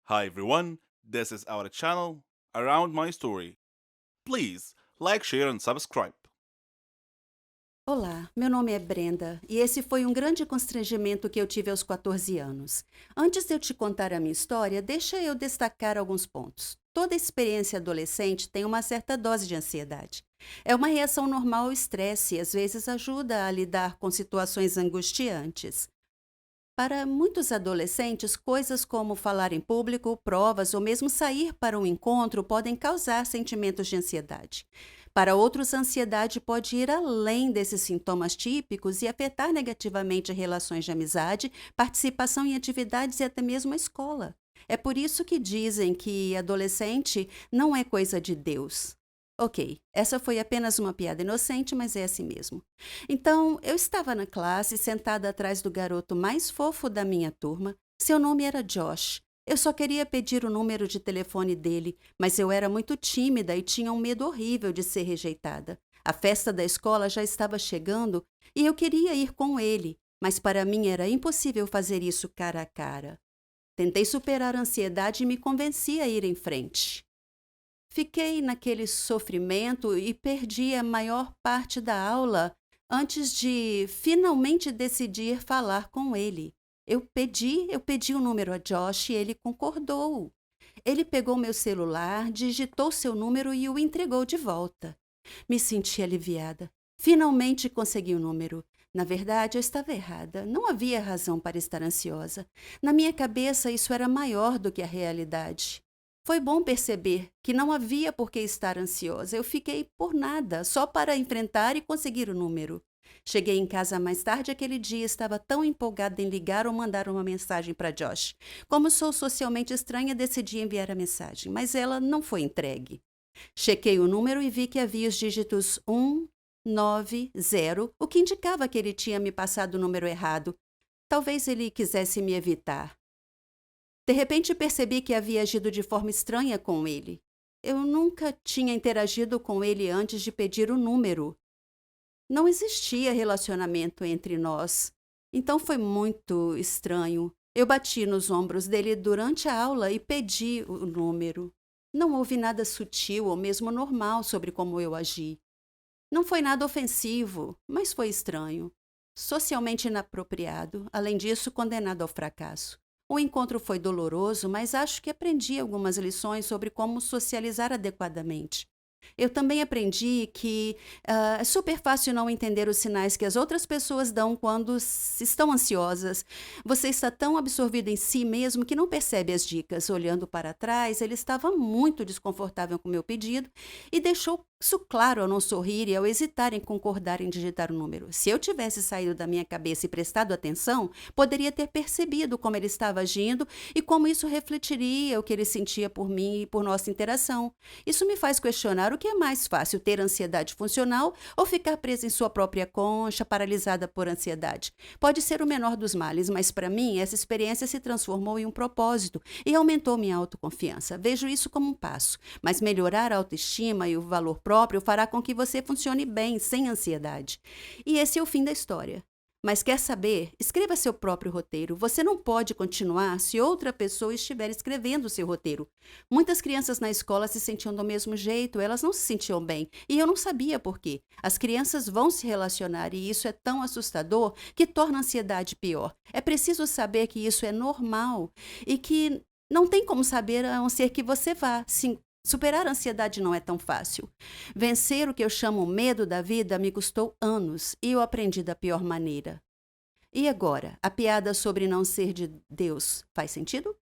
Hi everyone, this is our channel Around My Story. Please like, share and subscribe. Olá, meu nome é Brenda e esse foi um grande constrangimento que eu tive aos 14 anos. Antes de eu te contar a minha história, deixa eu destacar alguns pontos. Toda experiência adolescente tem uma certa dose de ansiedade. É uma reação normal ao estresse e às vezes ajuda a lidar com situações angustiantes. Para muitos adolescentes, coisas como falar em público, provas ou mesmo sair para um encontro podem causar sentimentos de ansiedade. Para outros, a ansiedade pode ir além desses sintomas típicos e afetar negativamente relações de amizade, participação em atividades e até mesmo a escola. É por isso que dizem que adolescente não é coisa de Deus. Ok, essa foi apenas uma piada inocente, mas é assim mesmo. Então, eu estava na classe, sentada atrás do garoto mais fofo da minha turma. Seu nome era Josh. Eu só queria pedir o número de telefone dele, mas eu era muito tímida e tinha um medo horrível de ser rejeitada. A festa da escola já estava chegando e eu queria ir com ele, mas para mim era impossível fazer isso cara a cara. Tentei superar a ansiedade e me convenci a ir em frente. Fiquei naquele sofrimento e perdi a maior parte da aula antes de finalmente decidir falar com ele. Eu pedi o número a Josh e ele concordou. Ele pegou meu celular, digitou seu número e o entregou de volta. Me senti aliviada. Finalmente consegui o número. Na verdade, eu estava errada. Não havia razão para estar ansiosa. Na minha cabeça, isso era maior do que a realidade. Foi bom perceber que não havia por que estar ansiosa. Eu fiquei por nada, só para enfrentar e conseguir o número. Cheguei em casa mais tarde aquele dia e estava tão empolgada em ligar ou mandar uma mensagem para Josh. Como sou socialmente estranha, decidi enviar a mensagem, mas ela não foi entregue. Chequei o número e vi que havia os dígitos 190, o que indicava que ele tinha me passado o número errado. Talvez ele quisesse me evitar. De repente percebi que havia agido de forma estranha com ele. Eu nunca tinha interagido com ele antes de pedir o número. Não existia relacionamento entre nós. Então foi muito estranho. Eu bati nos ombros dele durante a aula e pedi o número. Não houve nada sutil ou mesmo normal sobre como eu agi. Não foi nada ofensivo, mas foi estranho. Socialmente inapropriado, além disso, condenado ao fracasso. O encontro foi doloroso, mas acho que aprendi algumas lições sobre como socializar adequadamente. Eu também aprendi que é super fácil não entender os sinais que as outras pessoas dão quando estão ansiosas. Você está tão absorvido em si mesmo que não percebe as dicas. Olhando para trás, ele estava muito desconfortável com o meu pedido e deixou isso claro ao não sorrir e ao hesitar em concordar em digitar o número. Se eu tivesse saído da minha cabeça e prestado atenção, poderia ter percebido como ele estava agindo e como isso refletiria o que ele sentia por mim e por nossa interação. Isso me faz questionar o que é mais fácil, ter ansiedade funcional ou ficar presa em sua própria concha, paralisada por ansiedade. Pode ser o menor dos males, mas para mim essa experiência se transformou em um propósito e aumentou minha autoconfiança. Vejo isso como um passo, mas melhorar a autoestima e o valor próprio fará com que você funcione bem, sem ansiedade. E esse é o fim da história. Mas quer saber? Escreva seu próprio roteiro. Você não pode continuar se outra pessoa estiver escrevendo o seu roteiro. Muitas crianças na escola se sentiam do mesmo jeito, elas não se sentiam bem. E eu não sabia por quê. As crianças vão se relacionar e isso é tão assustador que torna a ansiedade pior. É preciso saber que isso é normal e que não tem como saber a não ser que você vá. Sim, superar a ansiedade não é tão fácil. Vencer o que eu chamo medo da vida me custou anos e eu aprendi da pior maneira. E agora, a piada sobre não ser de Deus faz sentido?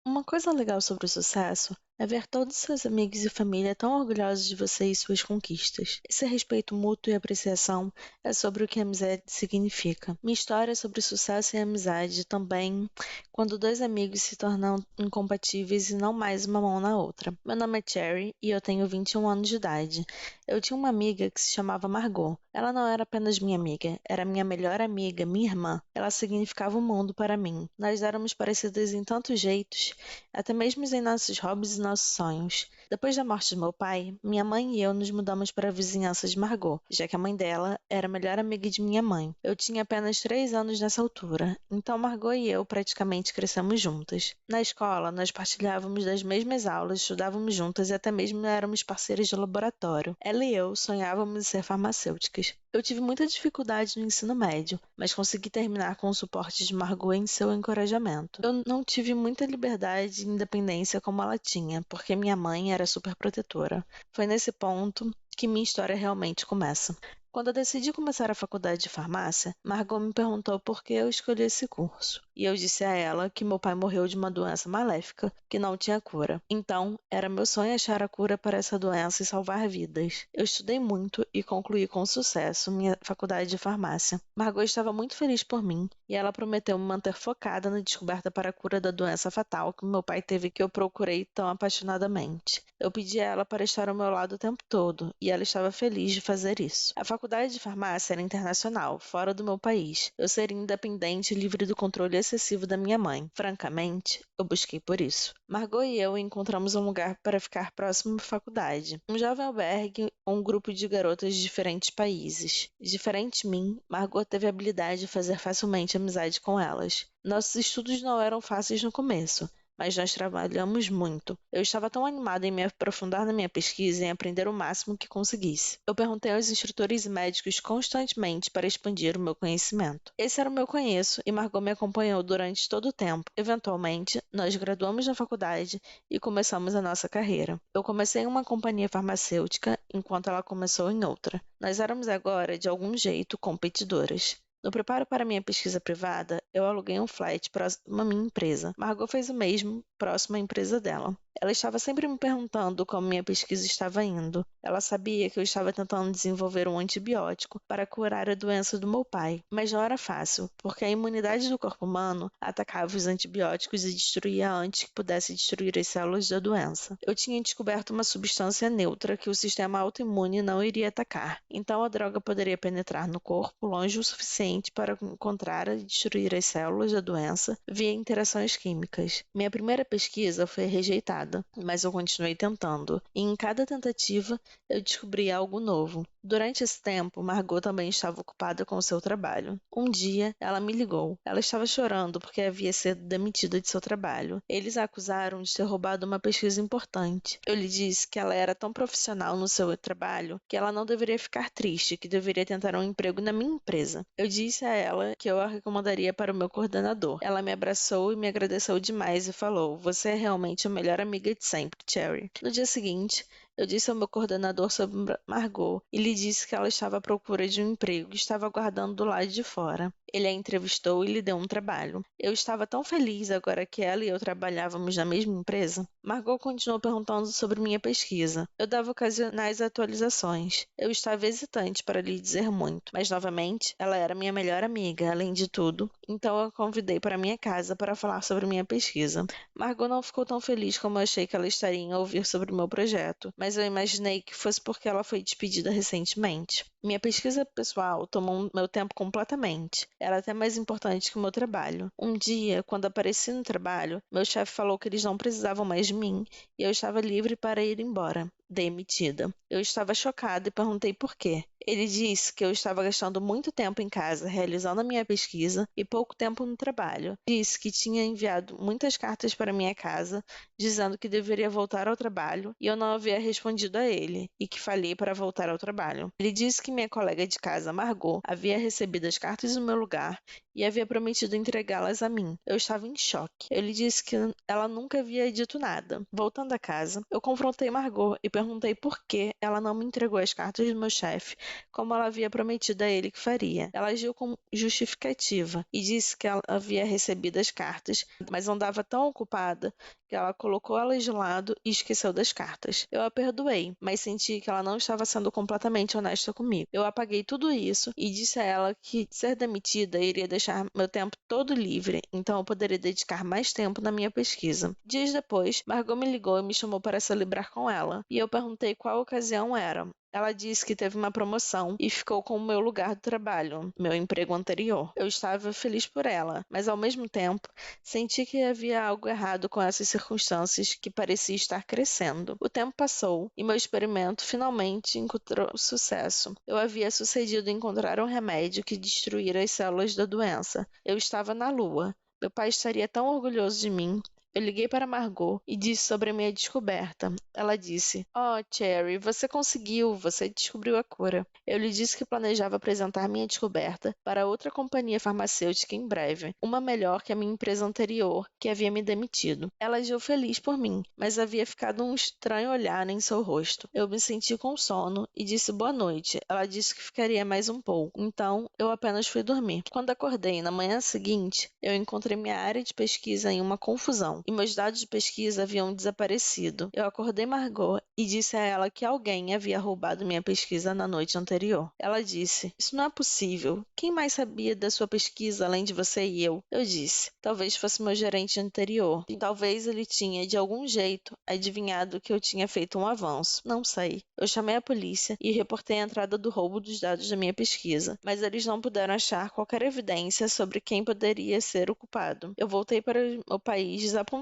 Uma coisa legal sobre o sucesso é ver todos seus amigos e família tão orgulhosos de você e suas conquistas. Esse respeito mútuo e apreciação é sobre o que amizade significa. Minha história é sobre sucesso e amizade também, quando dois amigos se tornam incompatíveis e não mais uma mão na outra. Meu nome é Cherry e eu tenho 21 anos de idade. Eu tinha uma amiga que se chamava Margot. Ela não era apenas minha amiga, era minha melhor amiga, minha irmã. Ela significava o mundo para mim. Nós éramos parecidas em tantos jeitos, até mesmo em nossos hobbies e nossos sonhos. Depois da morte de meu pai, minha mãe e eu nos mudamos para a vizinhança de Margot, já que a mãe dela era a melhor amiga de minha mãe. Eu tinha apenas 3 anos nessa altura, então Margot e eu praticamente crescemos juntas. Na escola, nós partilhávamos das mesmas aulas, estudávamos juntas e até mesmo éramos parceiras de laboratório. Ela e eu sonhávamos em ser farmacêuticas. Eu tive muita dificuldade no ensino médio, mas consegui terminar com o suporte de Margot em seu encorajamento. Eu não tive muita liberdade e independência como ela tinha, porque minha mãe era super protetora. Foi nesse ponto que minha história realmente começa. Quando eu decidi começar a faculdade de farmácia, Margot me perguntou por que eu escolhi esse curso. E eu disse a ela que meu pai morreu de uma doença maléfica que não tinha cura. Então, era meu sonho achar a cura para essa doença e salvar vidas. Eu estudei muito e concluí com sucesso minha faculdade de farmácia. Margot estava muito feliz por mim e ela prometeu me manter focada na descoberta para a cura da doença fatal que meu pai teve que eu procurei tão apaixonadamente. Eu pedi a ela para estar ao meu lado o tempo todo e ela estava feliz de fazer isso. A faculdade de farmácia era internacional, fora do meu país. Eu seria independente e livre do controle excessivo da minha mãe. Francamente, eu busquei por isso. Margot e eu encontramos um lugar para ficar próximo à faculdade. Um jovem albergue ou um grupo de garotas de diferentes países. Diferente de mim, Margot teve a habilidade de fazer facilmente amizade com elas. Nossos estudos não eram fáceis no começo, mas nós trabalhamos muito. Eu estava tão animada em me aprofundar na minha pesquisa e em aprender o máximo que conseguisse. Eu perguntei aos instrutores e médicos constantemente para expandir o meu conhecimento. Esse era o meu conheço e Margot me acompanhou durante todo o tempo. Eventualmente, nós graduamos na faculdade e começamos a nossa carreira. Eu comecei em uma companhia farmacêutica, enquanto ela começou em outra. Nós éramos agora, de algum jeito, competidoras. No preparo para minha pesquisa privada, eu aluguei um flat próximo à minha empresa. Margot fez o mesmo, próximo à empresa dela. Ela estava sempre me perguntando como minha pesquisa estava indo. Ela sabia que eu estava tentando desenvolver um antibiótico para curar a doença do meu pai, mas não era fácil, porque a imunidade do corpo humano atacava os antibióticos e destruía antes que pudesse destruir as células da doença. Eu tinha descoberto uma substância neutra que o sistema autoimune não iria atacar, então a droga poderia penetrar no corpo longe o suficiente para encontrar e destruir as células da doença via interações químicas. Minha primeira pesquisa foi rejeitada, mas eu continuei tentando, e em cada tentativa eu descobri algo novo. Durante esse tempo, Margot também estava ocupada com o seu trabalho. Um dia, ela me ligou. Ela estava chorando porque havia sido demitida de seu trabalho. Eles a acusaram de ter roubado uma pesquisa importante. Eu lhe disse que ela era tão profissional no seu trabalho que ela não deveria ficar triste, que deveria tentar um emprego na minha empresa. Eu disse a ela que eu a recomendaria para o meu coordenador. Ela me abraçou e me agradeceu demais e falou: "Você é realmente a melhor amiga de sempre, Cherry." No dia seguinte, eu disse ao meu coordenador sobre Margot e lhe disse que ela estava à procura de um emprego e estava aguardando do lado de fora. Ele a entrevistou e lhe deu um trabalho. Eu estava tão feliz agora que ela e eu trabalhávamos na mesma empresa. Margot continuou perguntando sobre minha pesquisa. Eu dava ocasionais atualizações. Eu estava hesitante para lhe dizer muito, mas novamente, ela era minha melhor amiga, além de tudo, então eu a convidei para minha casa para falar sobre minha pesquisa. Margot não ficou tão feliz como eu achei que ela estaria em ouvir sobre o meu projeto, mas eu imaginei que fosse porque ela foi despedida recentemente. Minha pesquisa pessoal tomou meu tempo completamente. Era até mais importante que o meu trabalho. Um dia, quando apareci no trabalho, meu chefe falou que eles não precisavam mais de mim e eu estava livre para ir embora. Demitida. Eu estava chocada e perguntei por quê. Ele disse que eu estava gastando muito tempo em casa realizando a minha pesquisa e pouco tempo no trabalho. Disse que tinha enviado muitas cartas para minha casa dizendo que deveria voltar ao trabalho e eu não havia respondido a ele e que falhei para voltar ao trabalho. Ele disse que minha colega de casa, Margot, havia recebido as cartas no meu lugar e havia prometido entregá-las a mim. Eu estava em choque. Ele disse que ela nunca havia dito nada. Voltando a casa, eu confrontei Margot e perguntei por que ela não me entregou as cartas do meu chefe, como ela havia prometido a ele que faria. Ela agiu com justificativa e disse que ela havia recebido as cartas, mas andava tão ocupada que ela colocou elas de lado e esqueceu das cartas. Eu a perdoei, mas senti que ela não estava sendo completamente honesta comigo. Eu apaguei tudo isso e disse a ela que ser demitida iria deixar meu tempo todo livre, então eu poderia dedicar mais tempo na minha pesquisa. Dias depois, Margot me ligou e me chamou para celebrar com ela, e eu perguntei qual ocasião era. Ela disse que teve uma promoção e ficou com o meu lugar de trabalho, meu emprego anterior. Eu estava feliz por ela, mas ao mesmo tempo senti que havia algo errado com essas circunstâncias que parecia estar crescendo. O tempo passou e meu experimento finalmente encontrou sucesso. Eu havia sucedido em encontrar um remédio que destruíra as células da doença. Eu estava na Lua. Meu pai estaria tão orgulhoso de mim. Eu liguei para Margot e disse sobre a minha descoberta. Ela disse: "Oh, Cherry, você conseguiu, você descobriu a cura." Eu lhe disse que planejava apresentar minha descoberta para outra companhia farmacêutica em breve, uma melhor que a minha empresa anterior, que havia me demitido. Ela agiu feliz por mim, mas havia ficado um estranho olhar em seu rosto. Eu me senti com sono e disse boa noite. Ela disse que ficaria mais um pouco, então eu apenas fui dormir. Quando acordei na manhã seguinte, eu encontrei minha área de pesquisa em uma confusão e meus dados de pesquisa haviam desaparecido. Eu acordei Margot e disse a ela que alguém havia roubado minha pesquisa na noite anterior. Ela disse: "Isso não é possível. Quem mais sabia da sua pesquisa além de você e eu?" Eu disse: "Talvez fosse meu gerente anterior. E talvez ele tinha, de algum jeito, adivinhado que eu tinha feito um avanço. Não sei." Eu chamei a polícia e reportei a entrada do roubo dos dados da minha pesquisa, mas eles não puderam achar qualquer evidência sobre quem poderia ser o culpado. Eu voltei para o país desapontada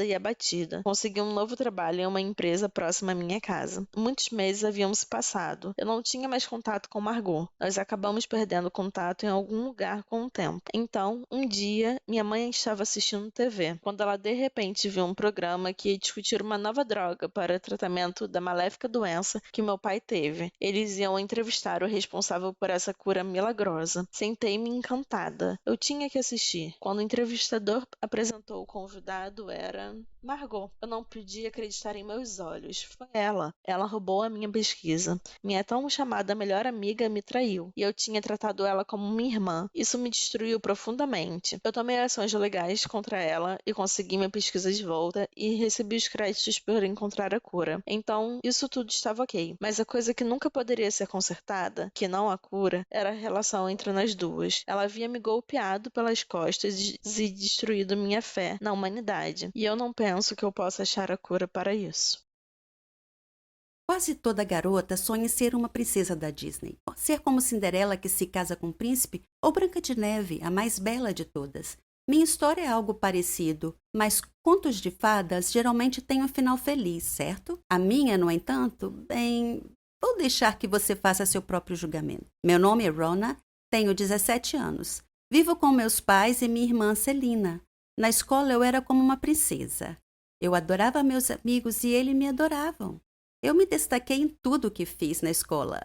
e abatida. Consegui um novo trabalho em uma empresa próxima à minha casa. Muitos meses haviam se passado. Eu não tinha mais contato com Margot. Nós acabamos perdendo contato em algum lugar com o tempo. Então, um dia, minha mãe estava assistindo TV, quando ela de repente viu um programa que ia discutir uma nova droga para tratamento da maléfica doença que meu pai teve. Eles iam entrevistar o responsável por essa cura milagrosa. Sentei-me encantada. Eu tinha que assistir. Quando o entrevistador apresentou o convidado, era Margot. Eu não podia acreditar em meus olhos. Foi ela. Ela roubou a minha pesquisa. Minha tão chamada melhor amiga me traiu, e eu tinha tratado ela como minha irmã. Isso me destruiu profundamente. Eu tomei ações legais contra ela e consegui minha pesquisa de volta e recebi os créditos por encontrar a cura. Então, isso tudo estava ok. Mas a coisa que nunca poderia ser consertada, que não a cura, era a relação entre nós duas. Ela havia me golpeado pelas costas e destruído minha fé na humanidade. E eu não penso que eu possa achar a cura para isso. Quase toda garota sonha em ser uma princesa da Disney. Ser como Cinderela que se casa com um príncipe ou Branca de Neve, a mais bela de todas. Minha história é algo parecido, mas contos de fadas geralmente têm um final feliz, certo? A minha, no entanto, bem... Vou deixar que você faça seu próprio julgamento. Meu nome é Rona, tenho 17 anos. Vivo com meus pais e minha irmã Celina. Na escola eu era como uma princesa. Eu adorava meus amigos e eles me adoravam. Eu me destaquei em tudo o que fiz na escola.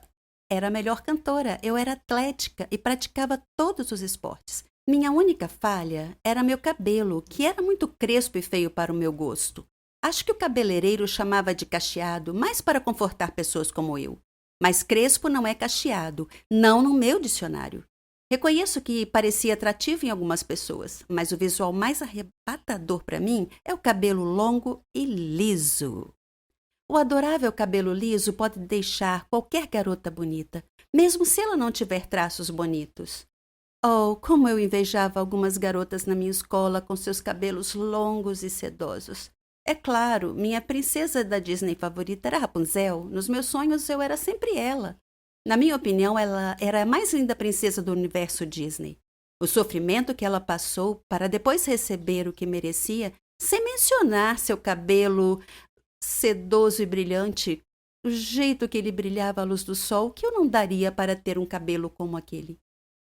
Era a melhor cantora, eu era atlética e praticava todos os esportes. Minha única falha era meu cabelo, que era muito crespo e feio para o meu gosto. Acho que o cabeleireiro chamava de cacheado, mais para confortar pessoas como eu. Mas crespo não é cacheado, não no meu dicionário. Reconheço que parecia atrativo em algumas pessoas, mas o visual mais arrebatador para mim é o cabelo longo e liso. O adorável cabelo liso pode deixar qualquer garota bonita, mesmo se ela não tiver traços bonitos. Oh, como eu invejava algumas garotas na minha escola com seus cabelos longos e sedosos. É claro, minha princesa da Disney favorita era Rapunzel. Nos meus sonhos eu era sempre ela. Na minha opinião, ela era a mais linda princesa do universo Disney. O sofrimento que ela passou para depois receber o que merecia, sem mencionar seu cabelo sedoso e brilhante, o jeito que ele brilhava à luz do sol, que eu não daria para ter um cabelo como aquele.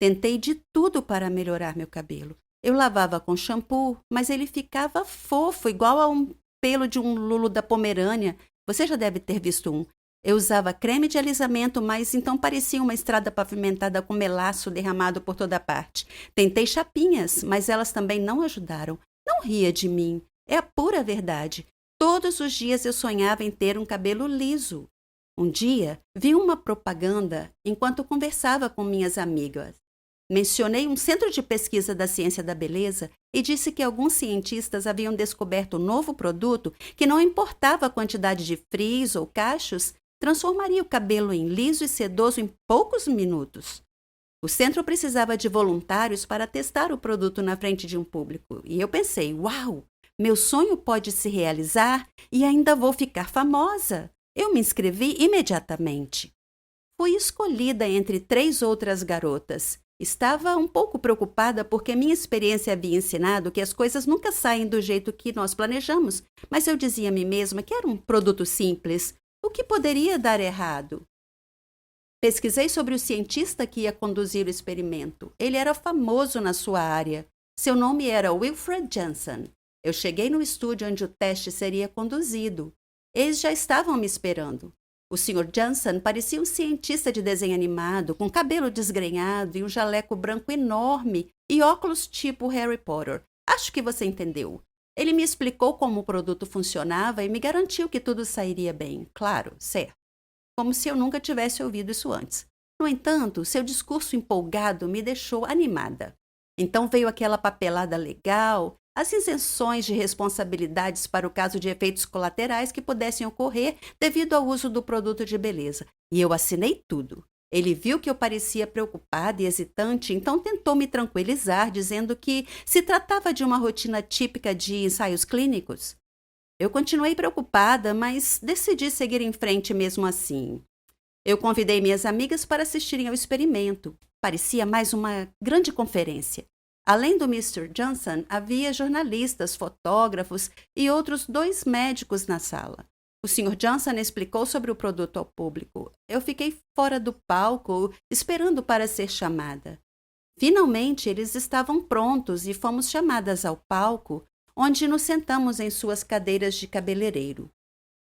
Tentei de tudo para melhorar meu cabelo. Eu lavava com shampoo, mas ele ficava fofo, igual a um pelo de um lulo da Pomerânia. Você já deve ter visto um. Eu usava creme de alisamento, mas então parecia uma estrada pavimentada com melaço derramado por toda parte. Tentei chapinhas, mas elas também não ajudaram. Não ria de mim. É a pura verdade. Todos os dias eu sonhava em ter um cabelo liso. Um dia, vi uma propaganda enquanto conversava com minhas amigas. Mencionei um centro de pesquisa da ciência da beleza e disse que alguns cientistas haviam descoberto um novo produto que não importava a quantidade de frizz ou cachos, transformaria o cabelo em liso e sedoso em poucos minutos. O centro precisava de voluntários para testar o produto na frente de um público. E eu pensei, uau, meu sonho pode se realizar e ainda vou ficar famosa. Eu me inscrevi imediatamente. Fui escolhida entre 3 outras garotas. Estava um pouco preocupada porque minha experiência havia ensinado que as coisas nunca saem do jeito que nós planejamos, mas eu dizia a mim mesma que era um produto simples. O que poderia dar errado? Pesquisei sobre o cientista que ia conduzir o experimento. Ele era famoso na sua área. Seu nome era Wilfred Janssen. Eu cheguei no estúdio onde o teste seria conduzido. Eles já estavam me esperando. O Sr. Janssen parecia um cientista de desenho animado, com cabelo desgrenhado e um jaleco branco enorme e óculos tipo Harry Potter. Acho que você entendeu. Ele me explicou como o produto funcionava e me garantiu que tudo sairia bem. Claro, certo. Como se eu nunca tivesse ouvido isso antes. No entanto, seu discurso empolgado me deixou animada. Então veio aquela papelada legal, as isenções de responsabilidades para o caso de efeitos colaterais que pudessem ocorrer devido ao uso do produto de beleza. E eu assinei tudo. Ele viu que eu parecia preocupada e hesitante, então tentou me tranquilizar, dizendo que se tratava de uma rotina típica de ensaios clínicos. Eu continuei preocupada, mas decidi seguir em frente mesmo assim. Eu convidei minhas amigas para assistirem ao experimento. Parecia mais uma grande conferência. Além do Mr. Johnson, havia jornalistas, fotógrafos e outros 2 médicos na sala. O Sr. Johnson explicou sobre o produto ao público. Eu fiquei fora do palco, esperando para ser chamada. Finalmente, eles estavam prontos e fomos chamadas ao palco, onde nos sentamos em suas cadeiras de cabeleireiro.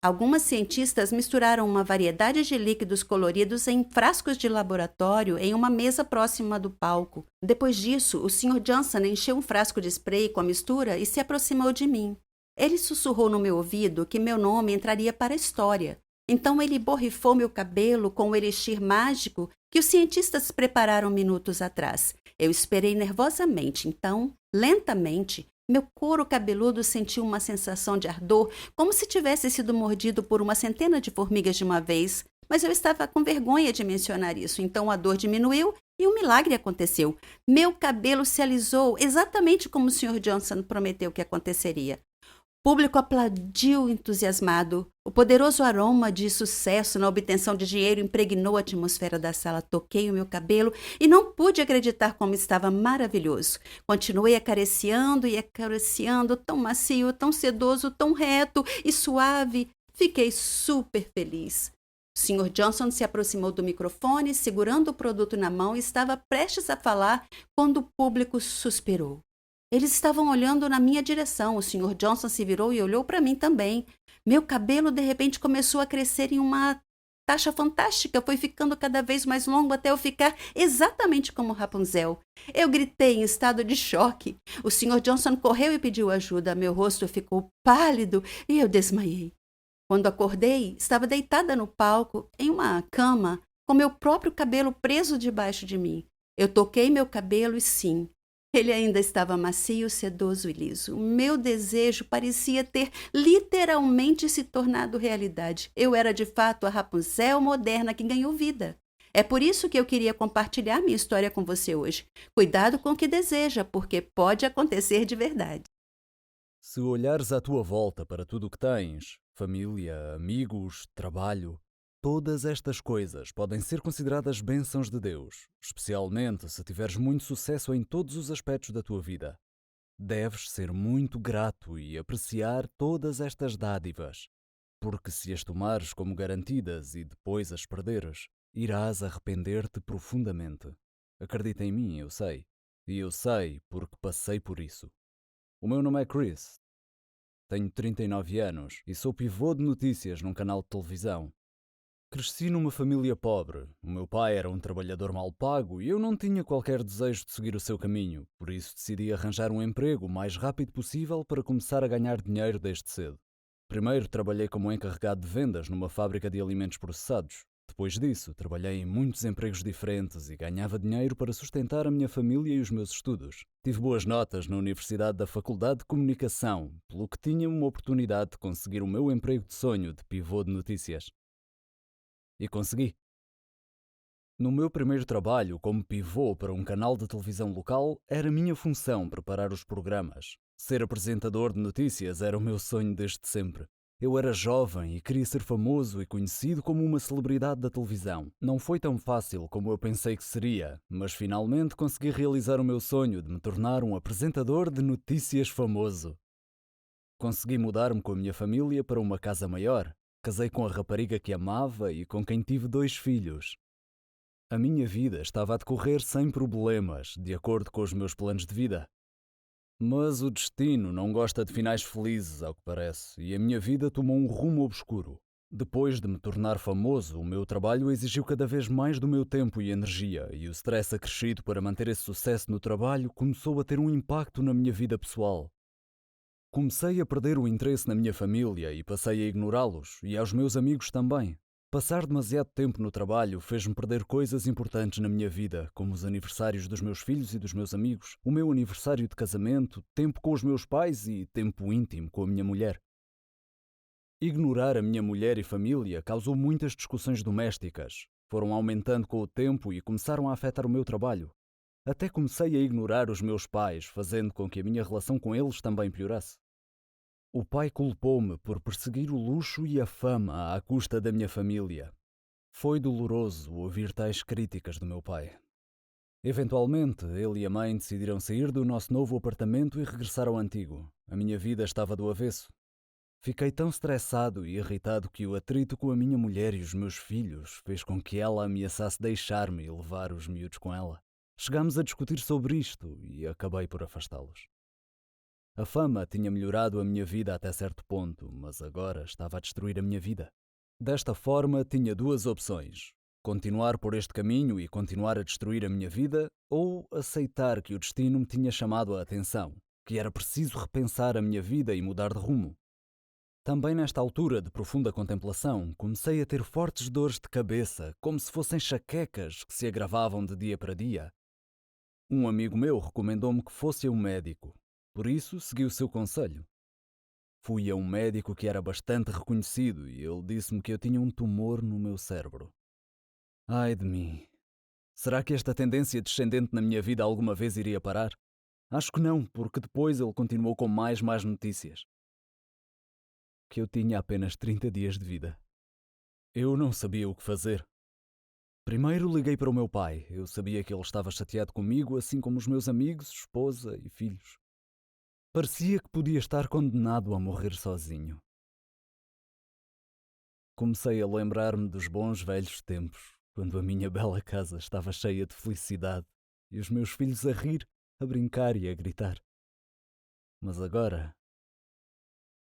Algumas cientistas misturaram uma variedade de líquidos coloridos em frascos de laboratório em uma mesa próxima do palco. Depois disso, o Sr. Johnson encheu um frasco de spray com a mistura e se aproximou de mim. Ele sussurrou no meu ouvido que meu nome entraria para a história. Então ele borrifou meu cabelo com o elixir mágico que os cientistas prepararam minutos atrás. Eu esperei nervosamente, então, lentamente, meu couro cabeludo sentiu uma sensação de ardor, como se tivesse sido mordido por uma centena de formigas de uma vez. Mas eu estava com vergonha de mencionar isso, então a dor diminuiu e um milagre aconteceu. Meu cabelo se alisou, exatamente como o Sr. Johnson prometeu que aconteceria. O público aplaudiu entusiasmado. O poderoso aroma de sucesso na obtenção de dinheiro impregnou a atmosfera da sala. Toquei o meu cabelo e não pude acreditar como estava maravilhoso. Continuei acariciando e acariciando, tão macio, tão sedoso, tão reto e suave. Fiquei super feliz. O Sr. Johnson se aproximou do microfone, segurando o produto na mão e estava prestes a falar quando o público suspirou. Eles estavam olhando na minha direção. O Sr. Johnson se virou e olhou para mim também. Meu cabelo, de repente, começou a crescer em uma taxa fantástica. Foi ficando cada vez mais longo até eu ficar exatamente como Rapunzel. Eu gritei em estado de choque. O Sr. Johnson correu e pediu ajuda. Meu rosto ficou pálido e eu desmaiei. Quando acordei, estava deitada no palco, em uma cama, com meu próprio cabelo preso debaixo de mim. Eu toquei meu cabelo e sim, ele ainda estava macio, sedoso e liso. Meu desejo parecia ter literalmente se tornado realidade. Eu era de fato a Rapunzel moderna que ganhou vida. É por isso que eu queria compartilhar minha história com você hoje. Cuidado com o que deseja, porque pode acontecer de verdade. Se olhares à tua volta para tudo o que tens, família, amigos, trabalho, todas estas coisas podem ser consideradas bênçãos de Deus, especialmente se tiveres muito sucesso em todos os aspectos da tua vida. Deves ser muito grato e apreciar todas estas dádivas, porque se as tomares como garantidas e depois as perderes, irás arrepender-te profundamente. Acredita em mim, eu sei. E eu sei porque passei por isso. O meu nome é Chris. Tenho 39 anos e sou pivô de notícias num canal de televisão. Cresci numa família pobre. O meu pai era um trabalhador mal pago e eu não tinha qualquer desejo de seguir o seu caminho, por isso decidi arranjar um emprego o mais rápido possível para começar a ganhar dinheiro desde cedo. Primeiro trabalhei como encarregado de vendas numa fábrica de alimentos processados. Depois disso, trabalhei em muitos empregos diferentes e ganhava dinheiro para sustentar a minha família e os meus estudos. Tive boas notas na Universidade da Faculdade de Comunicação, pelo que tinha uma oportunidade de conseguir o meu emprego de sonho de pivô de notícias. E consegui. No meu primeiro trabalho como pivô para um canal de televisão local, era minha função preparar os programas. Ser apresentador de notícias era o meu sonho desde sempre. Eu era jovem e queria ser famoso e conhecido como uma celebridade da televisão. Não foi tão fácil como eu pensei que seria, mas finalmente consegui realizar o meu sonho de me tornar um apresentador de notícias famoso. Consegui mudar-me com a minha família para uma casa maior. Casei com a rapariga que amava e com quem tive 2 filhos. A minha vida estava a decorrer sem problemas, de acordo com os meus planos de vida. Mas o destino não gosta de finais felizes, ao que parece, e a minha vida tomou um rumo obscuro. Depois de me tornar famoso, o meu trabalho exigiu cada vez mais do meu tempo e energia, e o stress acrescido para manter esse sucesso no trabalho começou a ter um impacto na minha vida pessoal. Comecei a perder o interesse na minha família e passei a ignorá-los, e aos meus amigos também. Passar demasiado tempo no trabalho fez-me perder coisas importantes na minha vida, como os aniversários dos meus filhos e dos meus amigos, o meu aniversário de casamento, tempo com os meus pais e tempo íntimo com a minha mulher. Ignorar a minha mulher e família causou muitas discussões domésticas. Foram aumentando com o tempo e começaram a afetar o meu trabalho. Até comecei a ignorar os meus pais, fazendo com que a minha relação com eles também piorasse. O pai culpou-me por perseguir o luxo e a fama à custa da minha família. Foi doloroso ouvir tais críticas do meu pai. Eventualmente, ele e a mãe decidiram sair do nosso novo apartamento e regressar ao antigo. A minha vida estava do avesso. Fiquei tão estressado e irritado que o atrito com a minha mulher e os meus filhos fez com que ela ameaçasse deixar-me e levar os miúdos com ela. Chegámos a discutir sobre isto e acabei por afastá-los. A fama tinha melhorado a minha vida até certo ponto, mas agora estava a destruir a minha vida. Desta forma, tinha 2 opções: continuar por este caminho e continuar a destruir a minha vida, ou aceitar que o destino me tinha chamado a atenção, que era preciso repensar a minha vida e mudar de rumo. Também nesta altura de profunda contemplação, comecei a ter fortes dores de cabeça, como se fossem enxaquecas que se agravavam de dia para dia. Um amigo meu recomendou-me que fosse a um médico. Por isso, segui o seu conselho. Fui a um médico que era bastante reconhecido e ele disse-me que eu tinha um tumor no meu cérebro. Ai de mim! Será que esta tendência descendente na minha vida alguma vez iria parar? Acho que não, porque depois ele continuou com mais notícias. Que eu tinha apenas 30 dias de vida. Eu não sabia o que fazer. Primeiro liguei para o meu pai. Eu sabia que ele estava chateado comigo, assim como os meus amigos, esposa e filhos. Parecia que podia estar condenado a morrer sozinho. Comecei a lembrar-me dos bons velhos tempos, quando a minha bela casa estava cheia de felicidade e os meus filhos a rir, a brincar e a gritar. Mas agora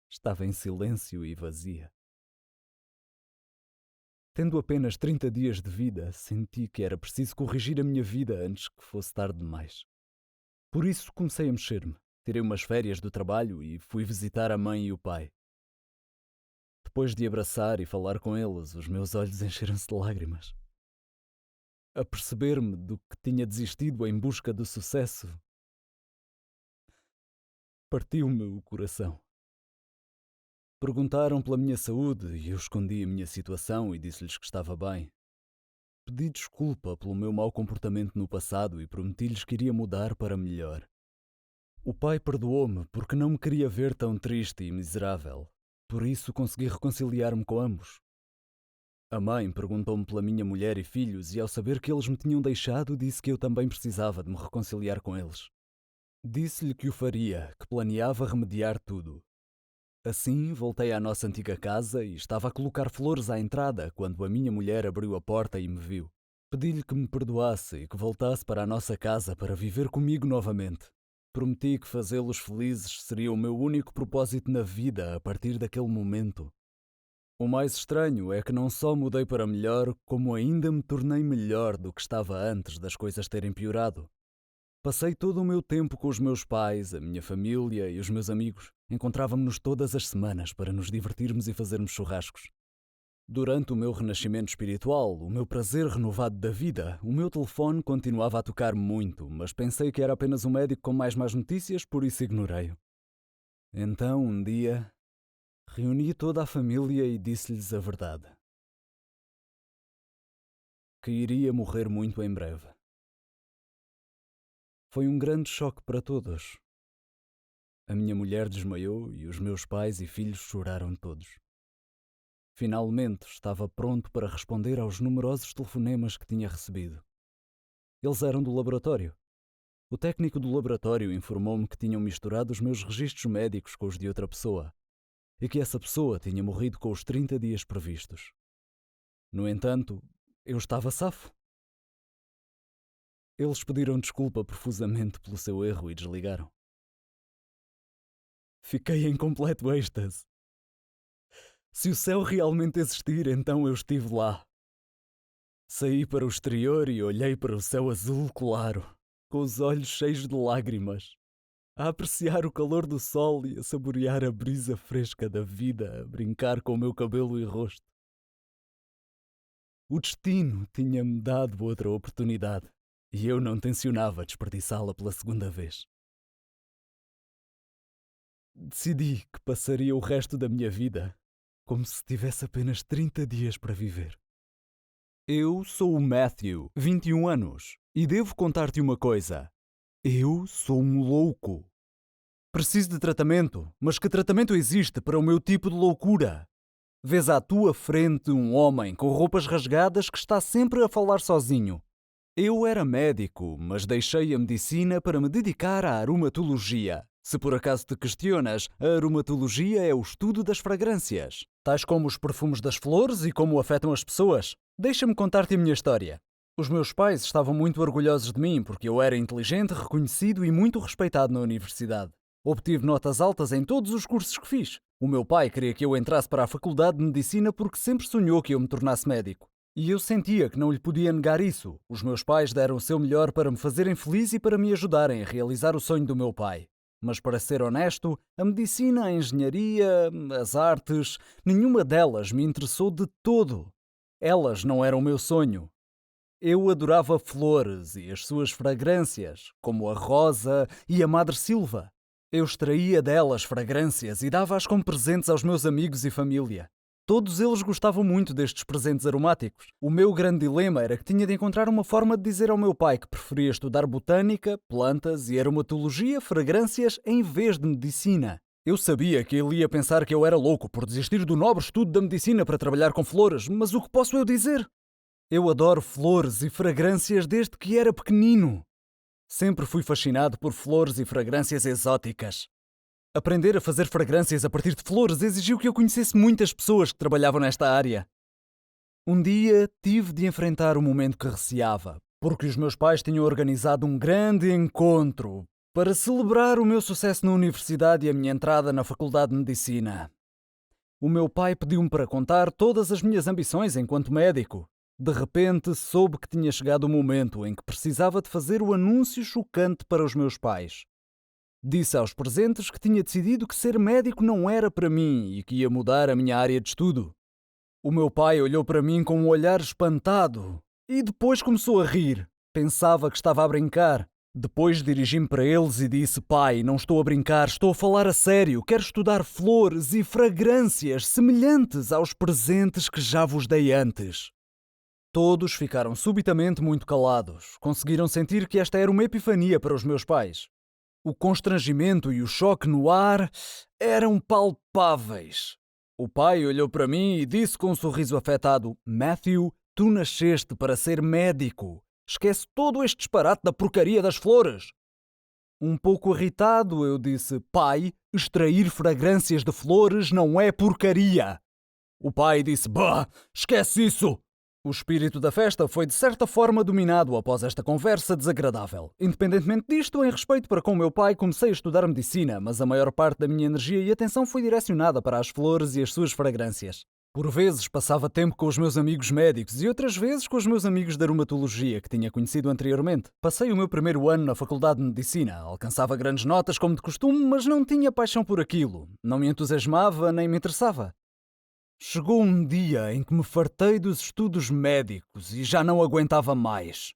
estava em silêncio e vazia. Tendo apenas 30 dias de vida, senti que era preciso corrigir a minha vida antes que fosse tarde demais. Por isso comecei a mexer-me. Tirei umas férias do trabalho e fui visitar a mãe e o pai. Depois de abraçar e falar com eles, os meus olhos encheram-se de lágrimas. A perceber-me do que tinha desistido em busca do sucesso, partiu-me o coração. Perguntaram pela minha saúde e eu escondi a minha situação e disse-lhes que estava bem. Pedi desculpa pelo meu mau comportamento no passado e prometi-lhes que iria mudar para melhor. O pai perdoou-me porque não me queria ver tão triste e miserável. Por isso consegui reconciliar-me com ambos. A mãe perguntou-me pela minha mulher e filhos e ao saber que eles me tinham deixado, disse que eu também precisava de me reconciliar com eles. Disse-lhe que o faria, que planeava remediar tudo. Assim, voltei à nossa antiga casa e estava a colocar flores à entrada quando a minha mulher abriu a porta e me viu. Pedi-lhe que me perdoasse e que voltasse para a nossa casa para viver comigo novamente. Prometi que fazê-los felizes seria o meu único propósito na vida a partir daquele momento. O mais estranho é que não só mudei para melhor, como ainda me tornei melhor do que estava antes das coisas terem piorado. Passei todo o meu tempo com os meus pais, a minha família e os meus amigos. Encontrávamos-nos todas as semanas para nos divertirmos e fazermos churrascos. Durante o meu renascimento espiritual, o meu prazer renovado da vida, o meu telefone continuava a tocar muito, mas pensei que era apenas um médico com mais más notícias, por isso ignorei-o. Então, um dia, reuni toda a família e disse-lhes a verdade. Que iria morrer muito em breve. Foi um grande choque para todos. A minha mulher desmaiou e os meus pais e filhos choraram todos. Finalmente estava pronto para responder aos numerosos telefonemas que tinha recebido. Eles eram do laboratório. O técnico do laboratório informou-me que tinham misturado os meus registros médicos com os de outra pessoa e que essa pessoa tinha morrido com os 30 dias previstos. No entanto, eu estava safo. Eles pediram desculpa profusamente pelo seu erro e desligaram. Fiquei em completo êxtase. Se o céu realmente existir, então eu estive lá. Saí para o exterior e olhei para o céu azul claro, com os olhos cheios de lágrimas, a apreciar o calor do sol e a saborear a brisa fresca da vida, a brincar com o meu cabelo e rosto. O destino tinha-me dado outra oportunidade e eu não tencionava desperdiçá-la pela segunda vez. Decidi que passaria o resto da minha vida como se tivesse apenas 30 dias para viver. Eu sou o Matthew, 21 anos, e devo contar-te uma coisa. Eu sou um louco. Preciso de tratamento, mas que tratamento existe para o meu tipo de loucura? Vês à tua frente um homem com roupas rasgadas que está sempre a falar sozinho. Eu era médico, mas deixei a medicina para me dedicar à aromatologia. Se por acaso te questionas, a aromatologia é o estudo das fragrâncias, tais como os perfumes das flores e como afetam as pessoas. Deixa-me contar-te a minha história. Os meus pais estavam muito orgulhosos de mim porque eu era inteligente, reconhecido e muito respeitado na universidade. Obtive notas altas em todos os cursos que fiz. O meu pai queria que eu entrasse para a Faculdade de Medicina porque sempre sonhou que eu me tornasse médico. E eu sentia que não lhe podia negar isso. Os meus pais deram o seu melhor para me fazerem feliz e para me ajudarem a realizar o sonho do meu pai. Mas para ser honesto, a medicina, a engenharia, as artes, nenhuma delas me interessou de todo. Elas não eram o meu sonho. Eu adorava flores e as suas fragrâncias, como a rosa e a madressilva. Eu extraía delas fragrâncias e dava-as como presentes aos meus amigos e família. Todos eles gostavam muito destes presentes aromáticos. O meu grande dilema era que tinha de encontrar uma forma de dizer ao meu pai que preferia estudar botânica, plantas e aromatologia, fragrâncias, em vez de medicina. Eu sabia que ele ia pensar que eu era louco por desistir do nobre estudo da medicina para trabalhar com flores, mas o que posso eu dizer? Eu adoro flores e fragrâncias desde que era pequenino. Sempre fui fascinado por flores e fragrâncias exóticas. Aprender a fazer fragrâncias a partir de flores exigiu que eu conhecesse muitas pessoas que trabalhavam nesta área. Um dia tive de enfrentar um momento que receava, porque os meus pais tinham organizado um grande encontro para celebrar o meu sucesso na universidade e a minha entrada na Faculdade de Medicina. O meu pai pediu-me para contar todas as minhas ambições enquanto médico. De repente soube que tinha chegado o momento em que precisava de fazer o anúncio chocante para os meus pais. Disse aos presentes que tinha decidido que ser médico não era para mim e que ia mudar a minha área de estudo. O meu pai olhou para mim com um olhar espantado e depois começou a rir. Pensava que estava a brincar. Depois dirigi-me para eles e disse: "Pai, não estou a brincar, estou a falar a sério. Quero estudar flores e fragrâncias semelhantes aos presentes que já vos dei antes." Todos ficaram subitamente muito calados. Conseguiram sentir que esta era uma epifania para os meus pais. O constrangimento e o choque no ar eram palpáveis. O pai olhou para mim e disse com um sorriso afetado: "Matthew, tu nasceste para ser médico. Esquece todo este disparate da porcaria das flores." Um pouco irritado, eu disse: "Pai, extrair fragrâncias de flores não é porcaria." O pai disse: "Bah, esquece isso." O espírito da festa foi de certa forma dominado após esta conversa desagradável. Independentemente disto, em respeito para com o meu pai, comecei a estudar medicina, mas a maior parte da minha energia e atenção foi direcionada para as flores e as suas fragrâncias. Por vezes passava tempo com os meus amigos médicos e outras vezes com os meus amigos de aromatologia que tinha conhecido anteriormente. Passei o meu primeiro ano na Faculdade de Medicina, alcançava grandes notas como de costume, mas não tinha paixão por aquilo. Não me entusiasmava nem me interessava. Chegou um dia em que me fartei dos estudos médicos e já não aguentava mais.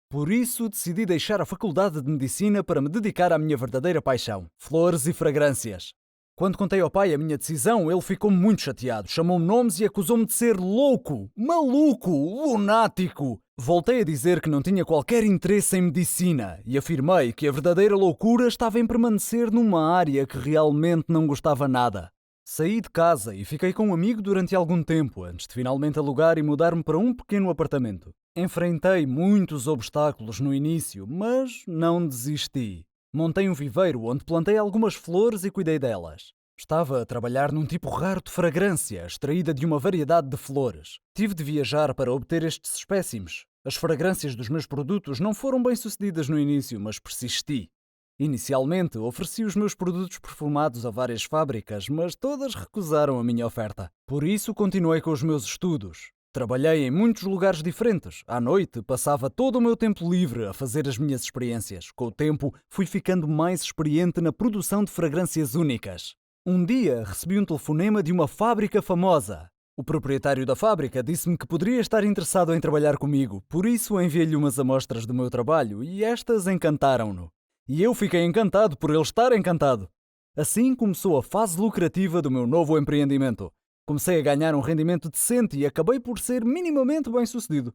Por isso decidi deixar a Faculdade de Medicina para me dedicar à minha verdadeira paixão, flores e fragrâncias. Quando contei ao pai a minha decisão, ele ficou muito chateado, chamou-me nomes e acusou-me de ser louco, maluco, lunático. Voltei a dizer que não tinha qualquer interesse em medicina e afirmei que a verdadeira loucura estava em permanecer numa área que realmente não gostava nada. Saí de casa e fiquei com um amigo durante algum tempo, antes de finalmente alugar e mudar-me para um pequeno apartamento. Enfrentei muitos obstáculos no início, mas não desisti. Montei um viveiro onde plantei algumas flores e cuidei delas. Estava a trabalhar num tipo raro de fragrância, extraída de uma variedade de flores. Tive de viajar para obter estes espécimes. As fragrâncias dos meus produtos não foram bem sucedidas no início, mas persisti. Inicialmente, ofereci os meus produtos perfumados a várias fábricas, mas todas recusaram a minha oferta. Por isso, continuei com os meus estudos. Trabalhei em muitos lugares diferentes. À noite, passava todo o meu tempo livre a fazer as minhas experiências. Com o tempo, fui ficando mais experiente na produção de fragrâncias únicas. Um dia, recebi um telefonema de uma fábrica famosa. O proprietário da fábrica disse-me que poderia estar interessado em trabalhar comigo, por isso enviei-lhe umas amostras do meu trabalho e estas encantaram-no. E eu fiquei encantado por ele estar encantado. Assim começou a fase lucrativa do meu novo empreendimento. Comecei a ganhar um rendimento decente e acabei por ser minimamente bem-sucedido.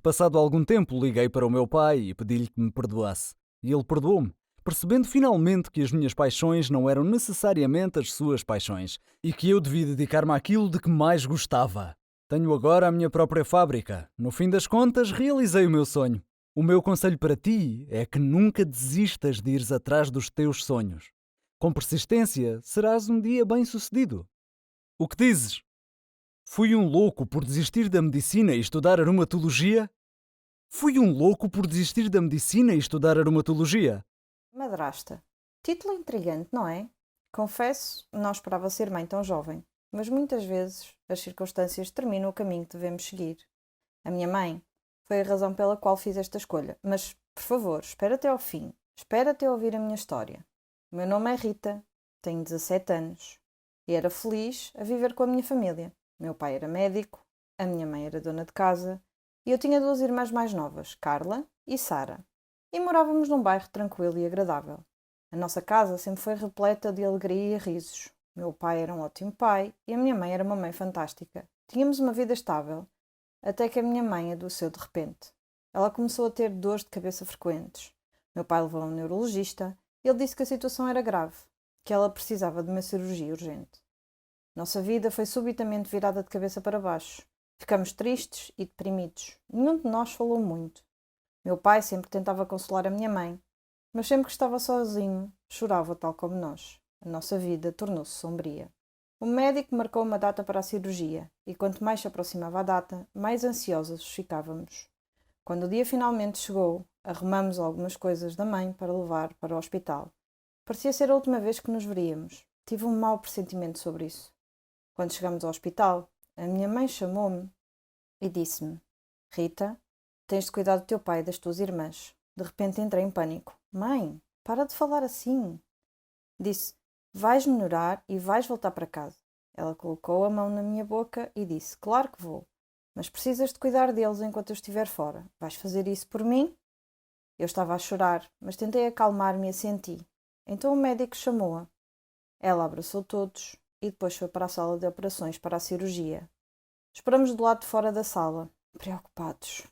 Passado algum tempo, liguei para o meu pai e pedi-lhe que me perdoasse. E ele perdoou-me, percebendo finalmente que as minhas paixões não eram necessariamente as suas paixões e que eu devia dedicar-me àquilo de que mais gostava. Tenho agora a minha própria fábrica. No fim das contas, realizei o meu sonho. O meu conselho para ti é que nunca desistas de ires atrás dos teus sonhos. Com persistência, serás um dia bem-sucedido. O que dizes? Fui um louco por desistir da medicina e estudar aromatologia? Fui um louco por desistir da medicina e estudar aromatologia? Madrasta. Título intrigante, não é? Confesso, não esperava ser mãe tão jovem, mas muitas vezes as circunstâncias determinam o caminho que devemos seguir. A minha mãe foi a razão pela qual fiz esta escolha, mas, por favor, espera até ao fim. Espera até ouvir a minha história. O meu nome é Rita, tenho 17 anos e era feliz a viver com a minha família. Meu pai era médico, a minha mãe era dona de casa e eu tinha 2 irmãs mais novas, Carla e Sara. E morávamos num bairro tranquilo e agradável. A nossa casa sempre foi repleta de alegria e risos. Meu pai era um ótimo pai e a minha mãe era uma mãe fantástica. Tínhamos uma vida estável, até que a minha mãe adoeceu de repente. Ela começou a ter dores de cabeça frequentes. Meu pai levou a um neurologista e ele disse que a situação era grave, que ela precisava de uma cirurgia urgente. Nossa vida foi subitamente virada de cabeça para baixo. Ficamos tristes e deprimidos. Nenhum de nós falou muito. Meu pai sempre tentava consolar a minha mãe, mas sempre que estava sozinho, chorava tal como nós. A nossa vida tornou-se sombria. O médico marcou uma data para a cirurgia, e quanto mais se aproximava a data, mais ansiosos ficávamos. Quando o dia finalmente chegou, arrumamos algumas coisas da mãe para levar para o hospital. Parecia ser a última vez que nos veríamos. Tive um mau pressentimento sobre isso. Quando chegamos ao hospital, a minha mãe chamou-me e disse-me: Rita, tens de cuidar do teu pai e das tuas irmãs. De repente entrei em pânico. Mãe, para de falar assim. Disse: vais melhorar e vais voltar para casa. Ela colocou a mão na minha boca e disse: claro que vou, mas precisas de cuidar deles enquanto eu estiver fora. Vais fazer isso por mim? Eu estava a chorar, mas tentei acalmar-me e assenti. Então o médico chamou-a. Ela abraçou todos e depois foi para a sala de operações para a cirurgia. Esperamos do lado de fora da sala, preocupados.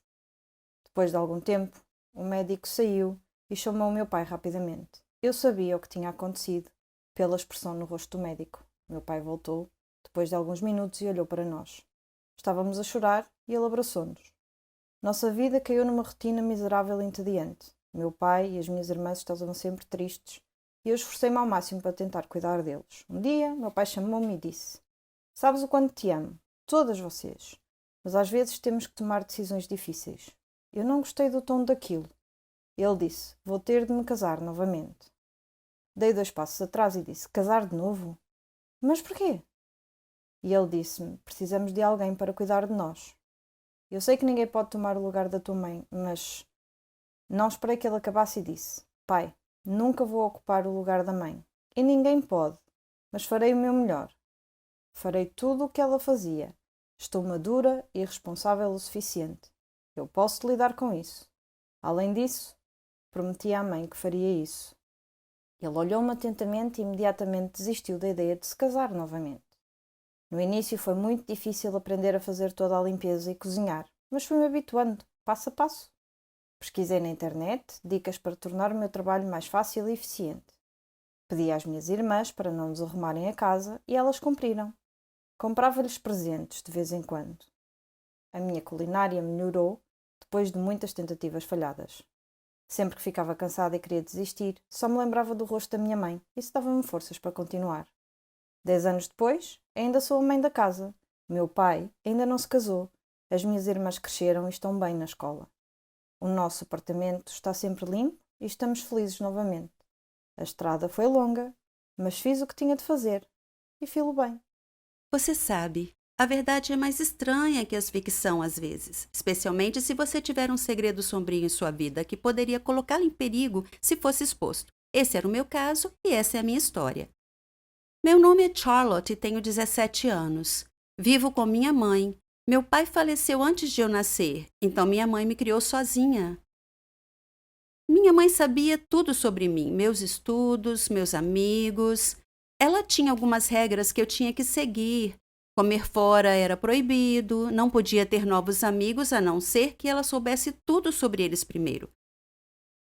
Depois de algum tempo, o médico saiu e chamou o meu pai rapidamente. Eu sabia o que tinha acontecido pela expressão no rosto do médico. Meu pai voltou, depois de alguns minutos, e olhou para nós. Estávamos a chorar e ele abraçou-nos. Nossa vida caiu numa rotina miserável e entediante. Meu pai e as minhas irmãs estavam sempre tristes e eu esforcei-me ao máximo para tentar cuidar deles. Um dia, meu pai chamou-me e disse: sabes o quanto te amo, todas vocês, mas às vezes temos que tomar decisões difíceis. Eu não gostei do tom daquilo. Ele disse: vou ter de me casar novamente. Dei 2 passos atrás e disse: casar de novo? Mas porquê? E ele disse-me: precisamos de alguém para cuidar de nós. Eu sei que ninguém pode tomar o lugar da tua mãe, mas... Não esperei que ele acabasse e disse: pai, nunca vou ocupar o lugar da mãe. E ninguém pode, mas farei o meu melhor. Farei tudo o que ela fazia. Estou madura e responsável o suficiente. Eu posso lidar com isso. Além disso, prometi à mãe que faria isso. Ele olhou-me atentamente e imediatamente desistiu da ideia de se casar novamente. No início foi muito difícil aprender a fazer toda a limpeza e cozinhar, mas fui-me habituando, passo a passo. Pesquisei na internet dicas para tornar o meu trabalho mais fácil e eficiente. Pedi às minhas irmãs para não desarrumarem a casa e elas cumpriram. Comprava-lhes presentes de vez em quando. A minha culinária melhorou depois de muitas tentativas falhadas. Sempre que ficava cansada e queria desistir, só me lembrava do rosto da minha mãe e isso dava-me forças para continuar. 10 anos depois, ainda sou a mãe da casa. Meu pai ainda não se casou. As minhas irmãs cresceram e estão bem na escola. O nosso apartamento está sempre limpo e estamos felizes novamente. A estrada foi longa, mas fiz o que tinha de fazer e filo bem. Você sabe, a verdade é mais estranha que a ficção às vezes, especialmente se você tiver um segredo sombrio em sua vida que poderia colocá-lo em perigo se fosse exposto. Esse era o meu caso e essa é a minha história. Meu nome é Charlotte e tenho 17 anos. Vivo com minha mãe. Meu pai faleceu antes de eu nascer, então minha mãe me criou sozinha. Minha mãe sabia tudo sobre mim, meus estudos, meus amigos. Ela tinha algumas regras que eu tinha que seguir. Comer fora era proibido, não podia ter novos amigos a não ser que ela soubesse tudo sobre eles primeiro.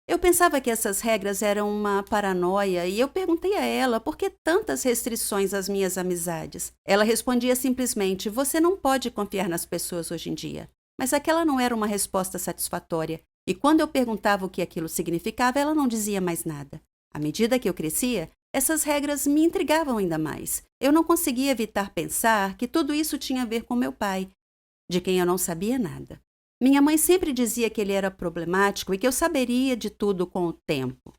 Eu pensava que essas regras eram uma paranoia e eu perguntei a ela por que tantas restrições às minhas amizades. Ela respondia simplesmente: você não pode confiar nas pessoas hoje em dia. Mas aquela não era uma resposta satisfatória e quando eu perguntava o que aquilo significava, ela não dizia mais nada. À medida que eu crescia, essas regras me intrigavam ainda mais. Eu não conseguia evitar pensar que tudo isso tinha a ver com meu pai, de quem eu não sabia nada. Minha mãe sempre dizia que ele era problemático e que eu saberia de tudo com o tempo.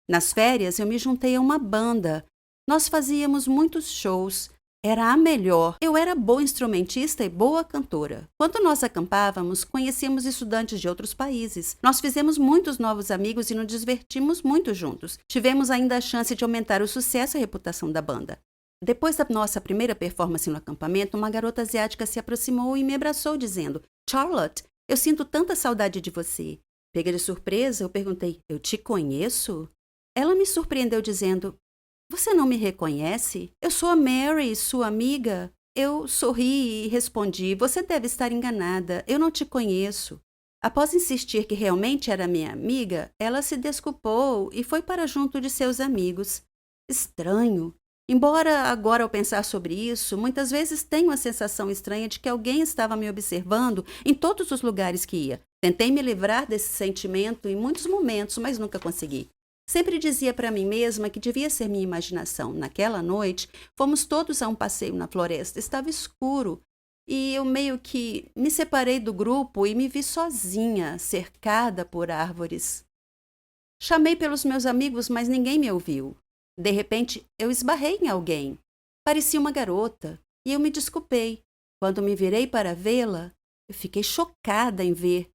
Nas férias, eu me juntei a uma banda. Nós fazíamos muitos shows. Era a melhor. Eu era boa instrumentista e boa cantora. Quando nós acampávamos, conhecíamos estudantes de outros países. Nós fizemos muitos novos amigos e nos divertimos muito juntos. Tivemos ainda a chance de aumentar o sucesso e a reputação da banda. Depois da nossa primeira performance no acampamento, uma garota asiática se aproximou e me abraçou, dizendo: Charlotte, eu sinto tanta saudade de você. Pega de surpresa, eu perguntei: eu te conheço? Ela me surpreendeu dizendo: você não me reconhece? Eu sou a Mary, sua amiga. Eu sorri e respondi: você deve estar enganada, eu não te conheço. Após insistir que realmente era minha amiga, ela se desculpou e foi para junto de seus amigos. Estranho. Embora agora ao pensar sobre isso, muitas vezes tenho a sensação estranha de que alguém estava me observando em todos os lugares que ia. Tentei me livrar desse sentimento em muitos momentos, mas nunca consegui. Sempre dizia para mim mesma que devia ser minha imaginação. Naquela noite, fomos todos a um passeio na floresta. Estava escuro e eu meio que me separei do grupo e me vi sozinha, cercada por árvores. Chamei pelos meus amigos, mas ninguém me ouviu. De repente, eu esbarrei em alguém. Parecia uma garota e eu me desculpei. Quando me virei para vê-la, eu fiquei chocada em ver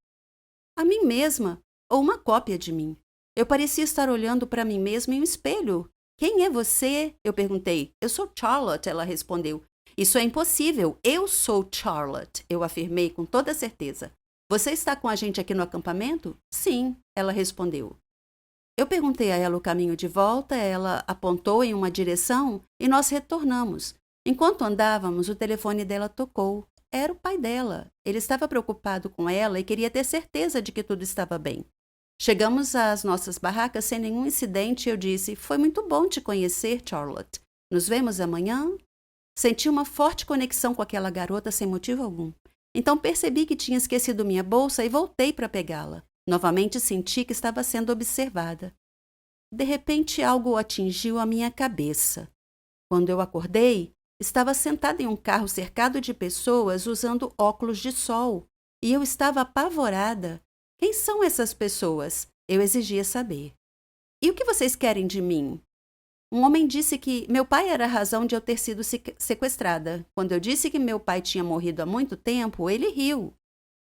a mim mesma ou uma cópia de mim. Eu parecia estar olhando para mim mesma em um espelho. Quem é você? Eu perguntei. Eu sou Charlotte, ela respondeu. Isso é impossível. Eu sou Charlotte, eu afirmei com toda certeza. Você está com a gente aqui no acampamento? Sim, ela respondeu. Eu perguntei a ela o caminho de volta, ela apontou em uma direção e nós retornamos. Enquanto andávamos, o telefone dela tocou. Era o pai dela. Ele estava preocupado com ela e queria ter certeza de que tudo estava bem. Chegamos às nossas barracas sem nenhum incidente e eu disse: foi muito bom te conhecer, Charlotte. Nos vemos amanhã? Senti uma forte conexão com aquela garota sem motivo algum. Então percebi que tinha esquecido minha bolsa e voltei para pegá-la. Novamente senti que estava sendo observada. De repente, algo atingiu a minha cabeça. Quando eu acordei, estava sentada em um carro cercado de pessoas usando óculos de sol. E eu estava apavorada. Quem são essas pessoas? Eu exigia saber. E o que vocês querem de mim? Um homem disse que meu pai era a razão de eu ter sido sequestrada. Quando eu disse que meu pai tinha morrido há muito tempo, ele riu.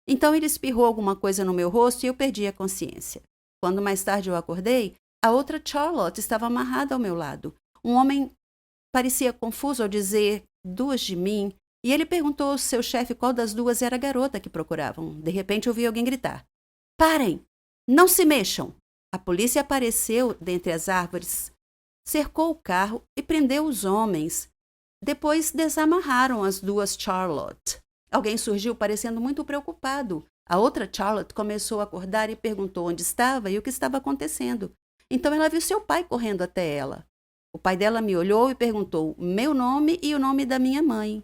Então ele espirrou alguma coisa no meu rosto e eu perdi a consciência. Quando mais tarde eu acordei, a outra Charlotte estava amarrada ao meu lado. Um homem parecia confuso ao dizer duas de mim e ele perguntou ao seu chefe qual das duas era a garota que procuravam. De repente ouvi alguém gritar: parem! Não se mexam! A polícia apareceu dentre as árvores. cercou o carro e prendeu os homens. Depois desamarraram as duas Charlotte. Alguém surgiu parecendo muito preocupado. A outra Charlotte começou a acordar e perguntou onde estava e o que estava acontecendo. Então ela viu seu pai correndo até ela. O pai dela me olhou e perguntou meu nome e o nome da minha mãe.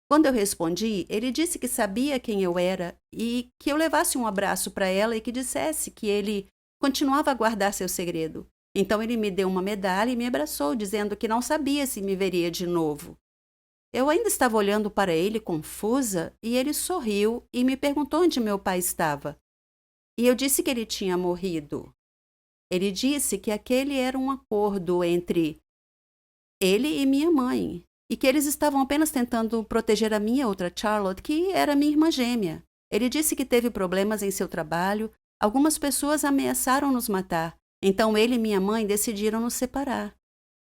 Quando eu respondi, ele disse que sabia quem eu era e que eu levasse um abraço para ela e que dissesse que ele continuava a guardar seu segredo. Então ele me deu uma medalha e me abraçou, dizendo que não sabia se me veria de novo. Eu ainda estava olhando para ele confusa e ele sorriu e me perguntou onde meu pai estava. E eu disse que ele tinha morrido. Ele disse que aquele era um acordo entre ele e minha mãe, e que eles estavam apenas tentando proteger a minha outra Charlotte, que era minha irmã gêmea. Ele disse que teve problemas em seu trabalho, algumas pessoas ameaçaram nos matar, então ele e minha mãe decidiram nos separar.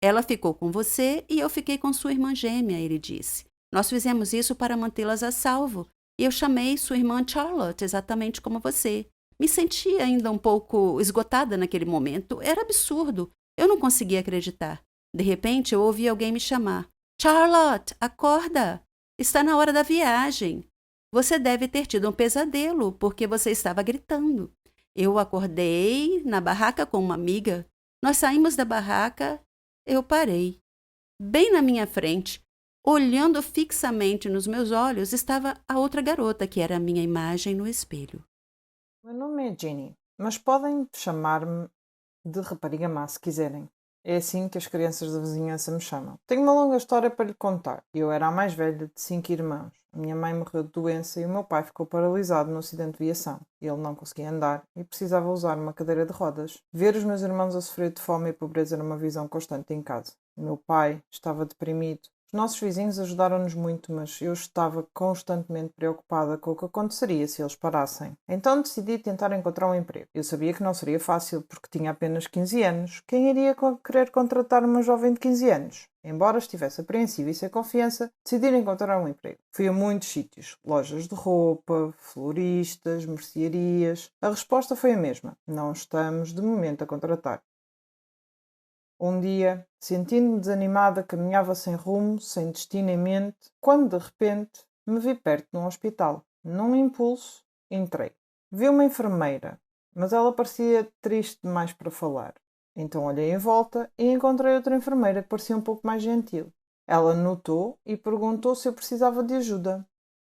Ela ficou com você e eu fiquei com sua irmã gêmea, ele disse. Nós fizemos isso para mantê-las a salvo, e eu chamei sua irmã Charlotte exatamente como você. Me senti ainda um pouco esgotada naquele momento, era absurdo, eu não conseguia acreditar. De repente, eu ouvi alguém me chamar. Charlotte, acorda! Está na hora da viagem. Você deve ter tido um pesadelo, porque você estava gritando. Eu acordei na barraca com uma amiga. Nós saímos da barraca. Eu parei. Bem na minha frente, olhando fixamente nos meus olhos, estava a outra garota, que era a minha imagem no espelho. Meu nome é Ginny, mas podem chamar-me de rapariga má se quiserem. É assim que as crianças da vizinhança me chamam. Tenho uma longa história para lhe contar. Eu era a mais velha de 5 irmãos. A minha mãe morreu de doença e o meu pai ficou paralisado no acidente de viação. Ele não conseguia andar e precisava usar uma cadeira de rodas. Ver os meus irmãos a sofrer de fome e pobreza era uma visão constante em casa. O meu pai estava deprimido. Os nossos vizinhos ajudaram-nos muito, mas eu estava constantemente preocupada com o que aconteceria se eles parassem. Então decidi tentar encontrar um emprego. Eu sabia que não seria fácil porque tinha apenas 15 anos. Quem iria querer contratar uma jovem de 15 anos? Embora estivesse apreensiva e sem confiança, decidi encontrar um emprego. Fui a muitos sítios, lojas de roupa, floristas, mercearias. A resposta foi a mesma. Não estamos, de momento, a contratar. Um dia, sentindo-me desanimada, caminhava sem rumo, sem destino em mente, quando, de repente, me vi perto de um hospital. Num impulso, entrei. Vi uma enfermeira, mas ela parecia triste demais para falar. Então olhei em volta e encontrei outra enfermeira que parecia um pouco mais gentil. Ela notou e perguntou se eu precisava de ajuda.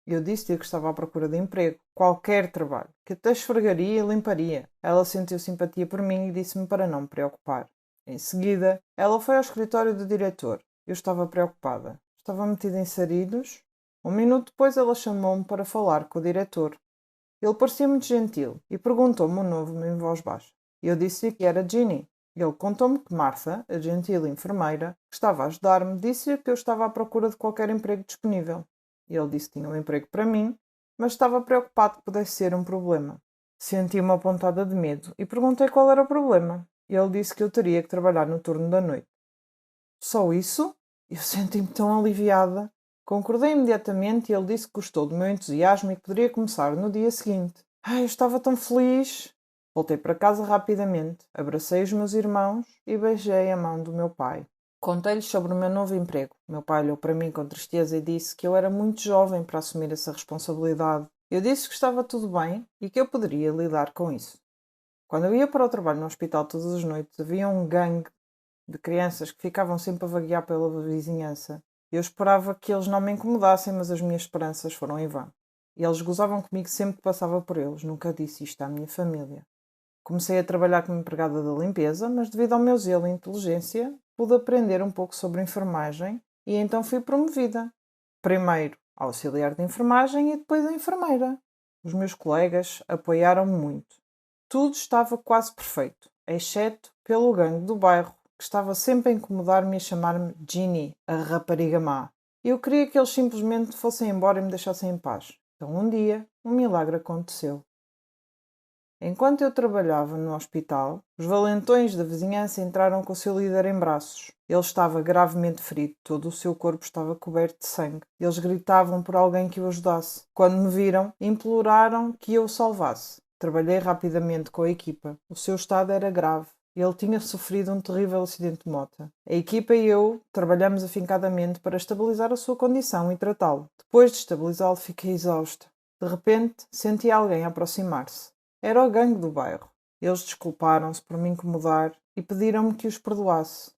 Eu disse-lhe que estava à procura de emprego, qualquer trabalho, que até esfregaria e limparia. Ela sentiu simpatia por mim e disse-me para não me preocupar. Em seguida, ela foi ao escritório do diretor. Eu estava preocupada. Estava metida em sarilhos. Um minuto depois ela chamou-me para falar com o diretor. Ele parecia muito gentil e perguntou-me o nome em voz baixa. Eu disse-lhe que era Ginny. Ele contou-me que Martha, a gentil enfermeira, que estava a ajudar-me, disse-lhe que eu estava à procura de qualquer emprego disponível. Ele disse que tinha um emprego para mim, mas estava preocupado que pudesse ser um problema. Senti uma pontada de medo e perguntei qual era o problema. Ele disse que eu teria que trabalhar no turno da noite. Só isso? Eu senti-me tão aliviada. Concordei imediatamente e ele disse que gostou do meu entusiasmo e que poderia começar no dia seguinte. Eu estava tão feliz. Voltei para casa rapidamente, abracei os meus irmãos e beijei a mão do meu pai. Contei-lhes sobre o meu novo emprego. Meu pai olhou para mim com tristeza e disse que eu era muito jovem para assumir essa responsabilidade. Eu disse que estava tudo bem e que eu poderia lidar com isso. Quando eu ia para o trabalho no hospital todas as noites, havia um gangue de crianças que ficavam sempre a vaguear pela vizinhança. Eu esperava que eles não me incomodassem, mas as minhas esperanças foram em vão. E eles gozavam comigo sempre que passava por eles. Nunca disse isto à minha família. Comecei a trabalhar como empregada da limpeza, mas devido ao meu zelo e inteligência, pude aprender um pouco sobre enfermagem e então fui promovida. Primeiro a auxiliar de enfermagem e depois a enfermeira. Os meus colegas apoiaram-me muito. Tudo estava quase perfeito, exceto pelo gangue do bairro, que estava sempre a incomodar-me e a chamar-me Ginny, a rapariga má. Eu queria que eles simplesmente fossem embora e me deixassem em paz. Então um dia, um milagre aconteceu. Enquanto eu trabalhava no hospital, os valentões da vizinhança entraram com o seu líder em braços. Ele estava gravemente ferido, todo o seu corpo estava coberto de sangue. Eles gritavam por alguém que o ajudasse. Quando me viram, imploraram que eu o salvasse. Trabalhei rapidamente com a equipa. O seu estado era grave. Ele tinha sofrido um terrível acidente de moto. A equipa e eu trabalhamos afincadamente para estabilizar a sua condição e tratá-lo. Depois de estabilizá-lo, fiquei exausta. De repente, senti alguém aproximar-se. Era o gangue do bairro. Eles desculparam-se por me incomodar e pediram-me que os perdoasse.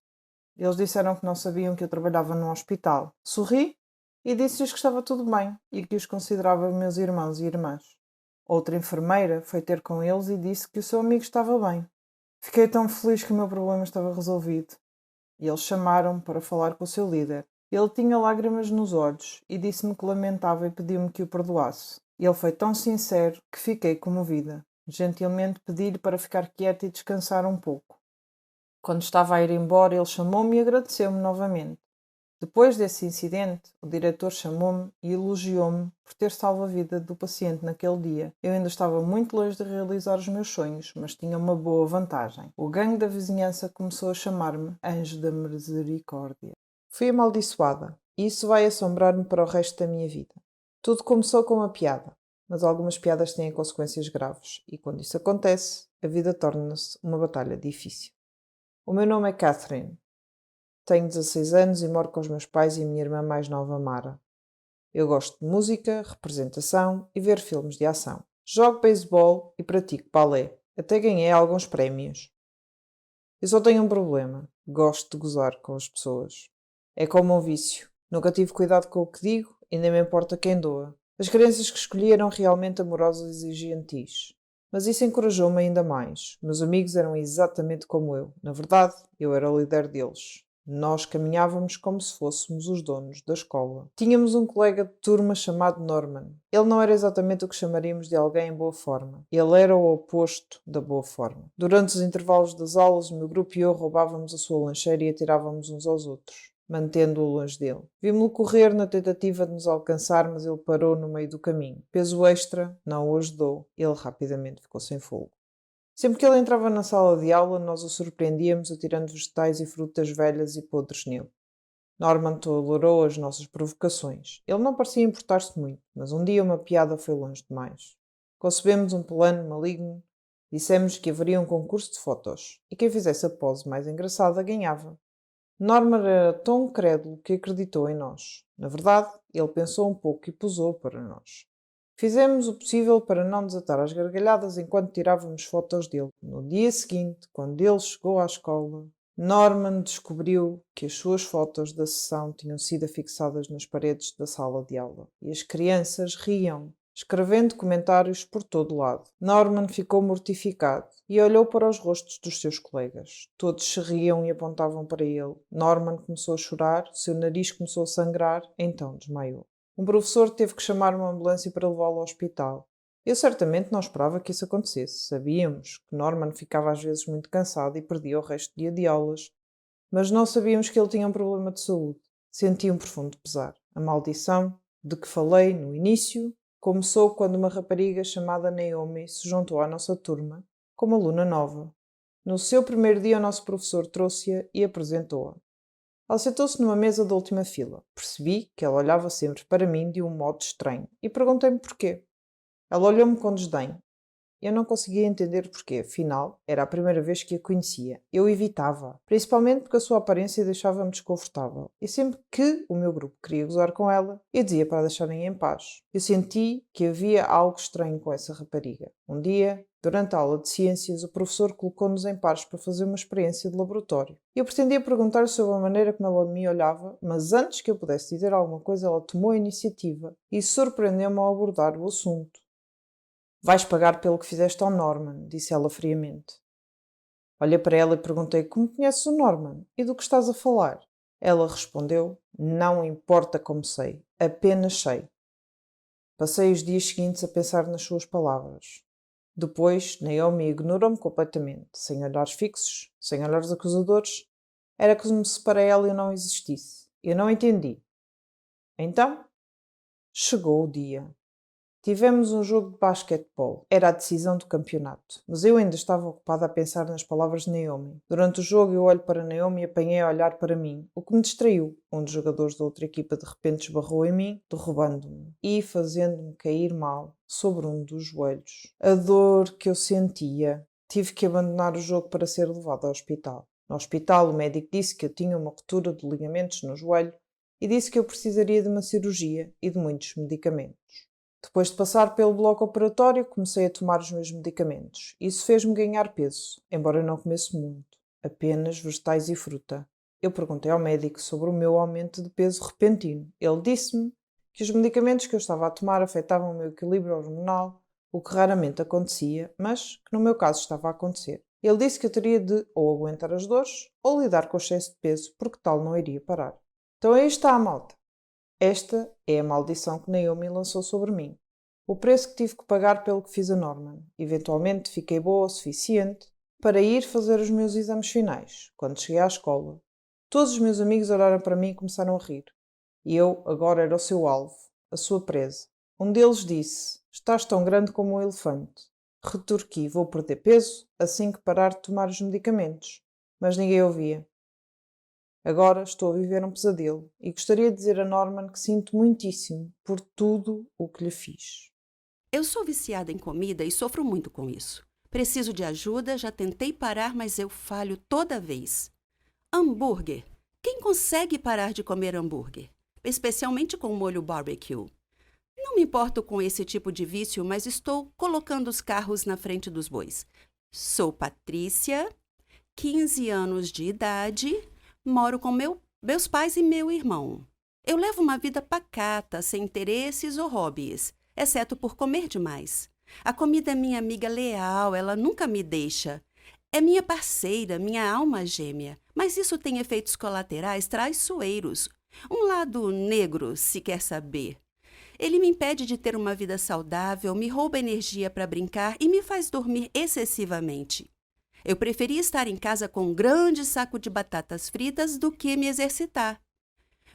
Eles disseram que não sabiam que eu trabalhava num hospital. Sorri e disse-lhes que estava tudo bem e que os considerava meus irmãos e irmãs. Outra enfermeira foi ter com eles e disse que o seu amigo estava bem. Fiquei tão feliz que o meu problema estava resolvido. E eles chamaram-me para falar com o seu líder. Ele tinha lágrimas nos olhos e disse-me que lamentava e pediu-me que o perdoasse. Ele foi tão sincero que fiquei comovida. Gentilmente pedi-lhe para ficar quieta e descansar um pouco. Quando estava a ir embora, ele chamou-me e agradeceu-me novamente. Depois desse incidente, o diretor chamou-me e elogiou-me por ter salvo a vida do paciente naquele dia. Eu ainda estava muito longe de realizar os meus sonhos, mas tinha uma boa vantagem. O gangue da vizinhança começou a chamar-me Anjo da Misericórdia. Fui amaldiçoada, e isso vai assombrar-me para o resto da minha vida. Tudo começou com uma piada, mas algumas piadas têm consequências graves, e quando isso acontece, a vida torna-se uma batalha difícil. O meu nome é Catherine. Tenho 16 anos e moro com os meus pais e a minha irmã mais nova, Mara. Eu gosto de música, representação e ver filmes de ação. Jogo beisebol e pratico balé. Até ganhei alguns prémios. Eu só tenho um problema. Gosto de gozar com as pessoas. É como um vício. Nunca tive cuidado com o que digo e nem me importa quem doa. As crianças que escolhi eram realmente amorosas e gentis. Mas isso encorajou-me ainda mais. Meus amigos eram exatamente como eu. Na verdade, eu era o líder deles. Nós caminhávamos como se fôssemos os donos da escola. Tínhamos um colega de turma chamado Norman. Ele não era exatamente o que chamaríamos de alguém em boa forma. Ele era o oposto da boa forma. Durante os intervalos das aulas, o meu grupo e eu roubávamos a sua lancheira e atirávamos uns aos outros, mantendo-o longe dele. Vimos-lo correr na tentativa de nos alcançar, mas ele parou no meio do caminho. Peso extra não o ajudou. Ele rapidamente ficou sem fogo. Sempre que ele entrava na sala de aula, nós o surpreendíamos atirando vegetais e frutas velhas e podres nele. Norman tolerou as nossas provocações. Ele não parecia importar-se muito, mas um dia uma piada foi longe demais. Concebemos um plano maligno. Dissemos que haveria um concurso de fotos, e quem fizesse a pose mais engraçada ganhava. Norman era tão crédulo que acreditou em nós. Na verdade, ele pensou um pouco e posou para nós. Fizemos o possível para não desatar as gargalhadas enquanto tirávamos fotos dele. No dia seguinte, quando ele chegou à escola, Norman descobriu que as suas fotos da sessão tinham sido afixadas nas paredes da sala de aula. E as crianças riam, escrevendo comentários por todo o lado. Norman ficou mortificado e olhou para os rostos dos seus colegas. Todos se riam e apontavam para ele. Norman começou a chorar, seu nariz começou a sangrar, então desmaiou. Um professor teve que chamar uma ambulância para levá-lo ao hospital. Eu certamente não esperava que isso acontecesse. Sabíamos que Norman ficava às vezes muito cansado e perdia o resto do dia de aulas, mas não sabíamos que ele tinha um problema de saúde. Senti um profundo pesar. A maldição de que falei no início começou quando uma rapariga chamada Naomi se juntou à nossa turma como aluna nova. No seu primeiro dia, o nosso professor trouxe-a e apresentou-a. Ela sentou-se numa mesa da última fila. Percebi que ela olhava sempre para mim de um modo estranho e perguntei-me porquê. Ela olhou-me com desdém. Eu não conseguia entender porquê, afinal, era a primeira vez que a conhecia. Eu evitava, principalmente porque a sua aparência deixava-me desconfortável. E sempre que o meu grupo queria gozar com ela, eu dizia para a deixarem em paz. Eu senti que havia algo estranho com essa rapariga. Um dia, durante a aula de ciências, o professor colocou-nos em pares para fazer uma experiência de laboratório. Eu pretendia perguntar sobre a maneira como ela me olhava, mas antes que eu pudesse dizer alguma coisa, ela tomou a iniciativa e surpreendeu-me ao abordar o assunto. Vais pagar pelo que fizeste ao Norman, disse ela friamente. Olhei para ela e perguntei como conheces o Norman e do que estás a falar. Ela respondeu, não importa como sei, apenas sei. Passei os dias seguintes a pensar nas suas palavras. Depois, Naomi ignorou-me completamente, sem olhares fixos, sem olhares acusadores. Era como se para ela eu não existisse. Eu não entendi. Então, chegou o dia. Tivemos um jogo de basquetebol. Era a decisão do campeonato. Mas eu ainda estava ocupada a pensar nas palavras de Naomi. Durante o jogo eu olho para Naomi e apanhei a olhar para mim, o que me distraiu. Um dos jogadores da outra equipa de repente esbarrou em mim, derrubando-me e fazendo-me cair mal sobre um dos joelhos. A dor que eu sentia tive que abandonar o jogo para ser levado ao hospital. No hospital, o médico disse que eu tinha uma ruptura de ligamentos no joelho e disse que eu precisaria de uma cirurgia e de muitos medicamentos. Depois de passar pelo bloco operatório, comecei a tomar os meus medicamentos. Isso fez-me ganhar peso, embora eu não comesse muito, apenas vegetais e fruta. Eu perguntei ao médico sobre o meu aumento de peso repentino. Ele disse-me que os medicamentos que eu estava a tomar afetavam o meu equilíbrio hormonal, o que raramente acontecia, mas que no meu caso estava a acontecer. Ele disse que eu teria de ou aguentar as dores ou lidar com o excesso de peso, porque tal não iria parar. Então aí está a malta. Esta é a maldição que Naomi lançou sobre mim. O preço que tive que pagar pelo que fiz a Norman. Eventualmente fiquei boa o suficiente para ir fazer os meus exames finais. Quando cheguei à escola, todos os meus amigos olharam para mim e começaram a rir. E eu agora era o seu alvo, a sua presa. Um deles disse: "Estás tão grande como um elefante." Retorqui: "Vou perder peso assim que parar de tomar os medicamentos." Mas ninguém ouvia. Agora estou a viver um pesadelo e gostaria de dizer a Norman que sinto muitíssimo por tudo o que lhe fiz. Eu sou viciada em comida e sofro muito com isso. Preciso de ajuda, já tentei parar, mas eu falho toda vez. Hambúrguer. Quem consegue parar de comer hambúrguer? Especialmente com molho barbecue. Não me importo com esse tipo de vício, mas estou colocando os carros na frente dos bois. Sou Patrícia, 15 anos de idade, moro com meus pais e meu irmão. Eu levo uma vida pacata, sem interesses ou hobbies, exceto por comer demais. A comida é minha amiga leal, ela nunca me deixa. É minha parceira, minha alma gêmea, mas isso tem efeitos colaterais traiçoeiros. Um lado negro, se quer saber. Ele me impede de ter uma vida saudável, me rouba energia para brincar e me faz dormir excessivamente. Eu preferia estar em casa com um grande saco de batatas fritas do que me exercitar.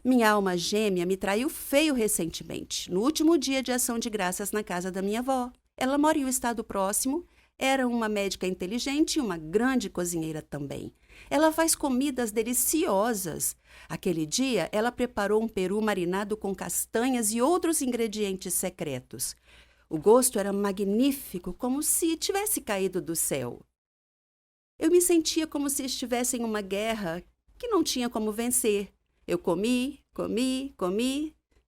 Minha alma gêmea me traiu feio recentemente, no último dia de ação de graças na casa da minha avó. Ela mora em um estado próximo, era uma médica inteligente e uma grande cozinheira também. Ela faz comidas deliciosas. Aquele dia, ela preparou um peru marinado com castanhas e outros ingredientes secretos. O gosto era magnífico, como se tivesse caído do céu. Eu me sentia como se estivesse em uma guerra que não tinha como vencer. Eu comi.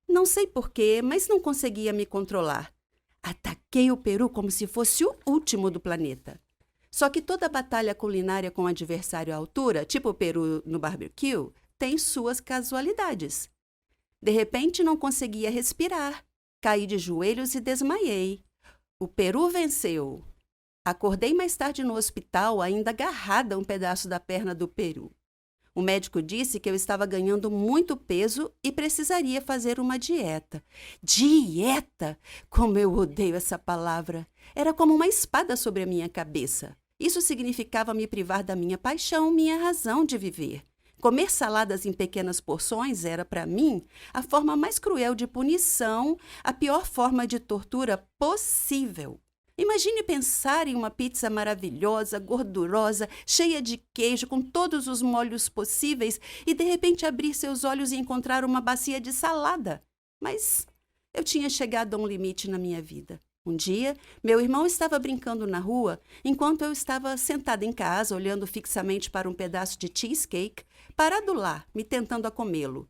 Não sei porquê, mas não conseguia me controlar. Ataquei o peru como se fosse o último do planeta. Só que toda batalha culinária com adversário à altura, tipo o peru no barbecue, tem suas casualidades. De repente, não conseguia respirar. Caí de joelhos e desmaiei. O peru venceu. Acordei mais tarde no hospital, ainda agarrada a um pedaço da perna do peru. O médico disse que eu estava ganhando muito peso e precisaria fazer uma dieta. Dieta! Como eu odeio essa palavra! Era como uma espada sobre a minha cabeça. Isso significava me privar da minha paixão, minha razão de viver. Comer saladas em pequenas porções era, para mim, a forma mais cruel de punição, a pior forma de tortura possível. Imagine pensar em uma pizza maravilhosa, gordurosa, cheia de queijo, com todos os molhos possíveis e, de repente, abrir seus olhos e encontrar uma bacia de salada. Mas eu tinha chegado a um limite na minha vida. Um dia, meu irmão estava brincando na rua, enquanto eu estava sentada em casa, olhando fixamente para um pedaço de cheesecake, parado lá, me tentando a comê-lo.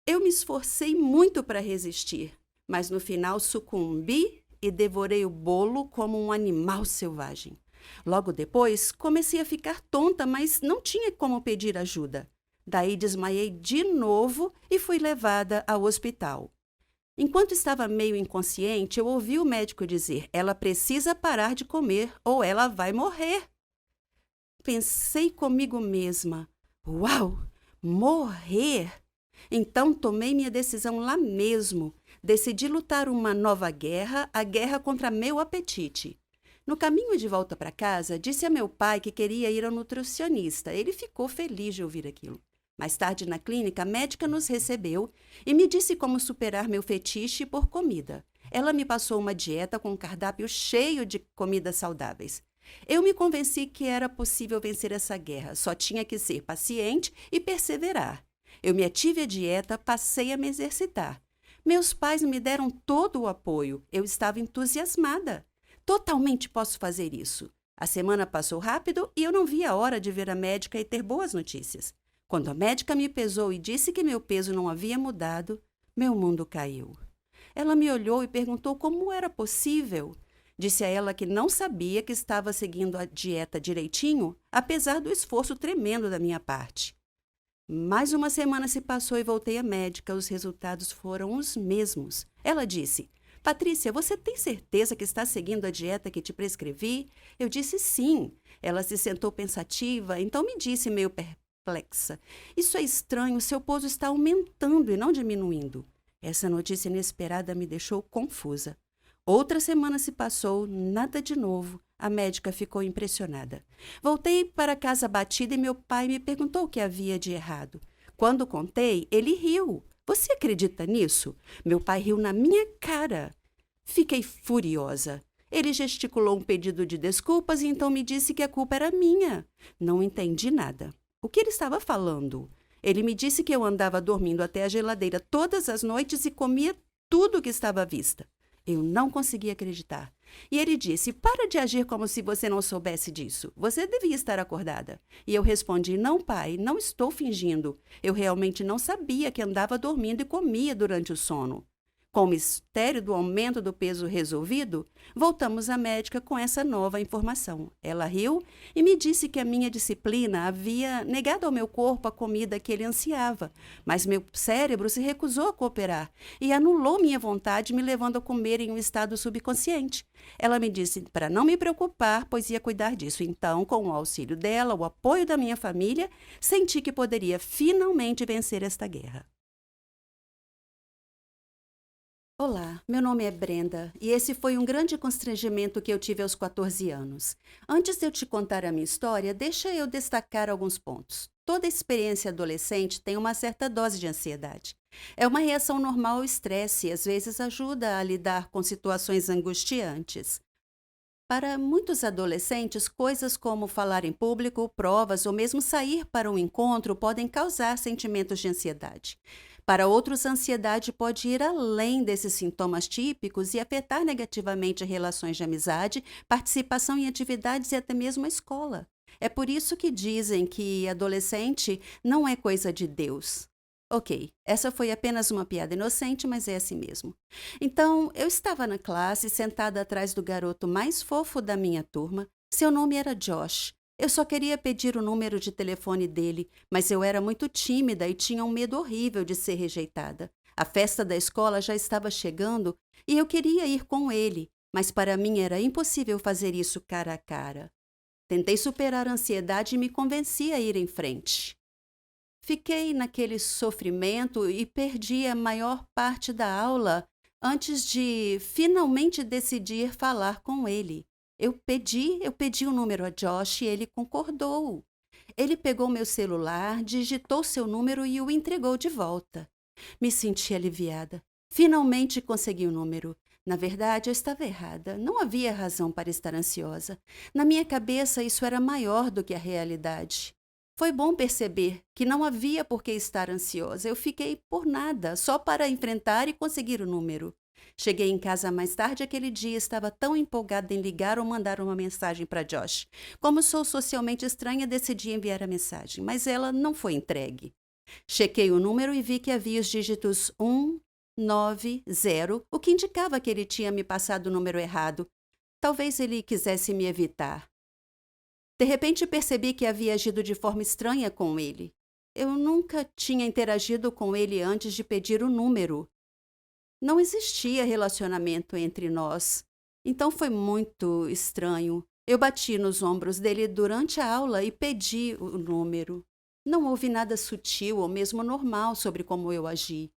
Eu me esforcei muito para resistir, mas no final sucumbi e devorei o bolo como um animal selvagem. Logo depois, comecei a ficar tonta, mas não tinha como pedir ajuda. Daí desmaiei de novo e fui levada ao hospital. Enquanto estava meio inconsciente, eu ouvi o médico dizer: "Ela precisa parar de comer ou ela vai morrer." Pensei comigo mesma: "Uau! Morrer?" Então tomei minha decisão lá mesmo. Decidi lutar uma nova guerra, a guerra contra meu apetite. No caminho de volta para casa, disse a meu pai que queria ir ao nutricionista. Ele ficou feliz de ouvir aquilo. Mais tarde, na clínica, a médica nos recebeu e me disse como superar meu fetiche por comida. Ela me passou uma dieta com um cardápio cheio de comidas saudáveis. Eu me convenci que era possível vencer essa guerra, só tinha que ser paciente e perseverar. Eu me ative à dieta, passei a me exercitar. Meus pais me deram todo o apoio. Eu estava entusiasmada. Totalmente posso fazer isso. A semana passou rápido e eu não vi a hora de ver a médica e ter boas notícias. Quando a médica me pesou e disse que meu peso não havia mudado, meu mundo caiu. Ela me olhou e perguntou como era possível. Disse a ela que não sabia que estava seguindo a dieta direitinho, apesar do esforço tremendo da minha parte. Mais uma semana se passou e voltei à médica. Os resultados foram os mesmos. Ela disse: Patrícia, você tem certeza que está seguindo a dieta que te prescrevi? Eu disse sim. Ela se sentou pensativa, então me disse meio perplexa: Isso é estranho, seu peso está aumentando e não diminuindo. Essa notícia inesperada me deixou confusa. Outra semana se passou, nada de novo. A médica ficou impressionada. Voltei para casa abatida e meu pai me perguntou o que havia de errado. Quando contei, ele riu. Você acredita nisso? Meu pai riu na minha cara. Fiquei furiosa. Ele gesticulou um pedido de desculpas e então me disse que a culpa era minha. Não entendi nada. O que ele estava falando? Ele me disse que eu andava dormindo até a geladeira todas as noites e comia tudo que estava à vista. Eu não conseguia acreditar. E ele disse: Para de agir como se você não soubesse disso. Você devia estar acordada. E eu respondi: Não, pai, não estou fingindo. Eu realmente não sabia que andava dormindo e comia durante o sono. Com o mistério do aumento do peso resolvido, voltamos à médica com essa nova informação. Ela riu e me disse que a minha disciplina havia negado ao meu corpo a comida que ele ansiava, mas meu cérebro se recusou a cooperar e anulou minha vontade, me levando a comer em um estado subconsciente. Ela me disse para não me preocupar, pois ia cuidar disso. Então, com o auxílio dela, o apoio da minha família, senti que poderia finalmente vencer esta guerra. Olá, meu nome é Brenda e esse foi um grande constrangimento que eu tive aos 14 anos. Antes de eu te contar a minha história, deixa eu destacar alguns pontos. Toda experiência adolescente tem uma certa dose de ansiedade. É uma reação normal ao estresse e às vezes ajuda a lidar com situações angustiantes. Para muitos adolescentes, coisas como falar em público, provas ou mesmo sair para um encontro podem causar sentimentos de ansiedade. Para outros, a ansiedade pode ir além desses sintomas típicos e afetar negativamente relações de amizade, participação em atividades e até mesmo a escola. É por isso que dizem que adolescente não é coisa de Deus. Ok, essa foi apenas uma piada inocente, mas é assim mesmo. Então, eu estava na classe, sentada atrás do garoto mais fofo da minha turma. Seu nome era Josh. Eu só queria pedir o número de telefone dele, mas eu era muito tímida e tinha um medo horrível de ser rejeitada. A festa da escola já estava chegando e eu queria ir com ele, mas para mim era impossível fazer isso cara a cara. Tentei superar a ansiedade e me convenci a ir em frente. Fiquei naquele sofrimento e perdi a maior parte da aula antes de finalmente decidir falar com ele. Eu pedi o número a Josh e ele concordou. Ele pegou meu celular, digitou seu número e o entregou de volta. Me senti aliviada. Finalmente consegui o número. Na verdade, eu estava errada. Não havia razão para estar ansiosa. Na minha cabeça, isso era maior do que a realidade. Foi bom perceber que não havia por que estar ansiosa. Eu fiquei por nada, só para enfrentar e conseguir o número. Cheguei em casa mais tarde aquele dia e estava tão empolgada em ligar ou mandar uma mensagem para Josh. Como sou socialmente estranha, decidi enviar a mensagem, mas ela não foi entregue. Chequei o número e vi que havia os dígitos 190, o que indicava que ele tinha me passado o número errado. Talvez ele quisesse me evitar. De repente percebi que havia agido de forma estranha com ele. Eu nunca tinha interagido com ele antes de pedir o número. Não existia relacionamento entre nós. Então foi muito estranho. Eu bati nos ombros dele durante a aula e pedi o número. Não houve nada sutil ou mesmo normal sobre como eu agi.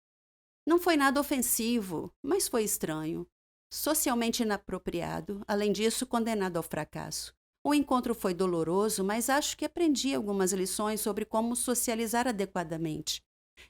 Não foi nada ofensivo, mas foi estranho. Socialmente inapropriado, além disso, condenado ao fracasso. O encontro foi doloroso, mas acho que aprendi algumas lições sobre como socializar adequadamente.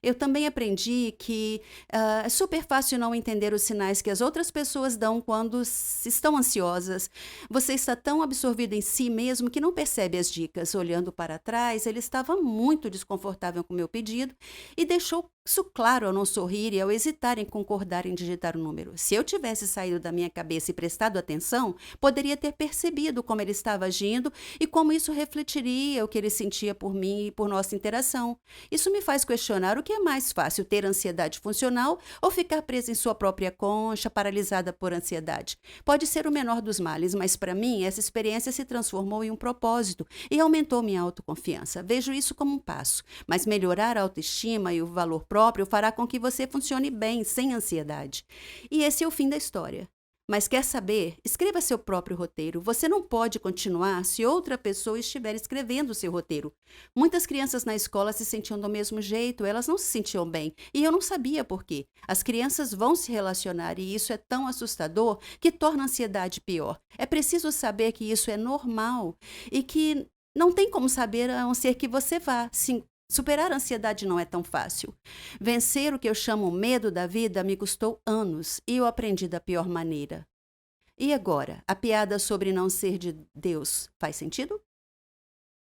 Eu também aprendi que é super fácil não entender os sinais que as outras pessoas dão quando estão ansiosas. Você está tão absorvido em si mesmo que não percebe as dicas. Olhando para trás, ele estava muito desconfortável com o meu pedido e deixou isso claro ao não sorrir e ao hesitar em concordar em digitar o número. Se eu tivesse saído da minha cabeça e prestado atenção, poderia ter percebido como ele estava agindo e como isso refletiria o que ele sentia por mim e por nossa interação. Isso me faz questionar o que é mais fácil, ter ansiedade funcional ou ficar presa em sua própria concha, paralisada por ansiedade. Pode ser o menor dos males, mas para mim essa experiência se transformou em um propósito e aumentou minha autoconfiança. Vejo isso como um passo, mas melhorar a autoestima e o valor próprio fará com que você funcione bem, sem ansiedade. E esse é o fim da história. Mas quer saber? Escreva seu próprio roteiro. Você não pode continuar se outra pessoa estiver escrevendo o seu roteiro. Muitas crianças na escola se sentiam do mesmo jeito, elas não se sentiam bem. E eu não sabia por quê. As crianças vão se relacionar e isso é tão assustador que torna a ansiedade pior. É preciso saber que isso é normal e que não tem como saber a não ser que você vá. Sim, superar a ansiedade não é tão fácil. Vencer o que eu chamo medo da vida me custou anos e eu aprendi da pior maneira. E agora, a piada sobre não ser de Deus faz sentido?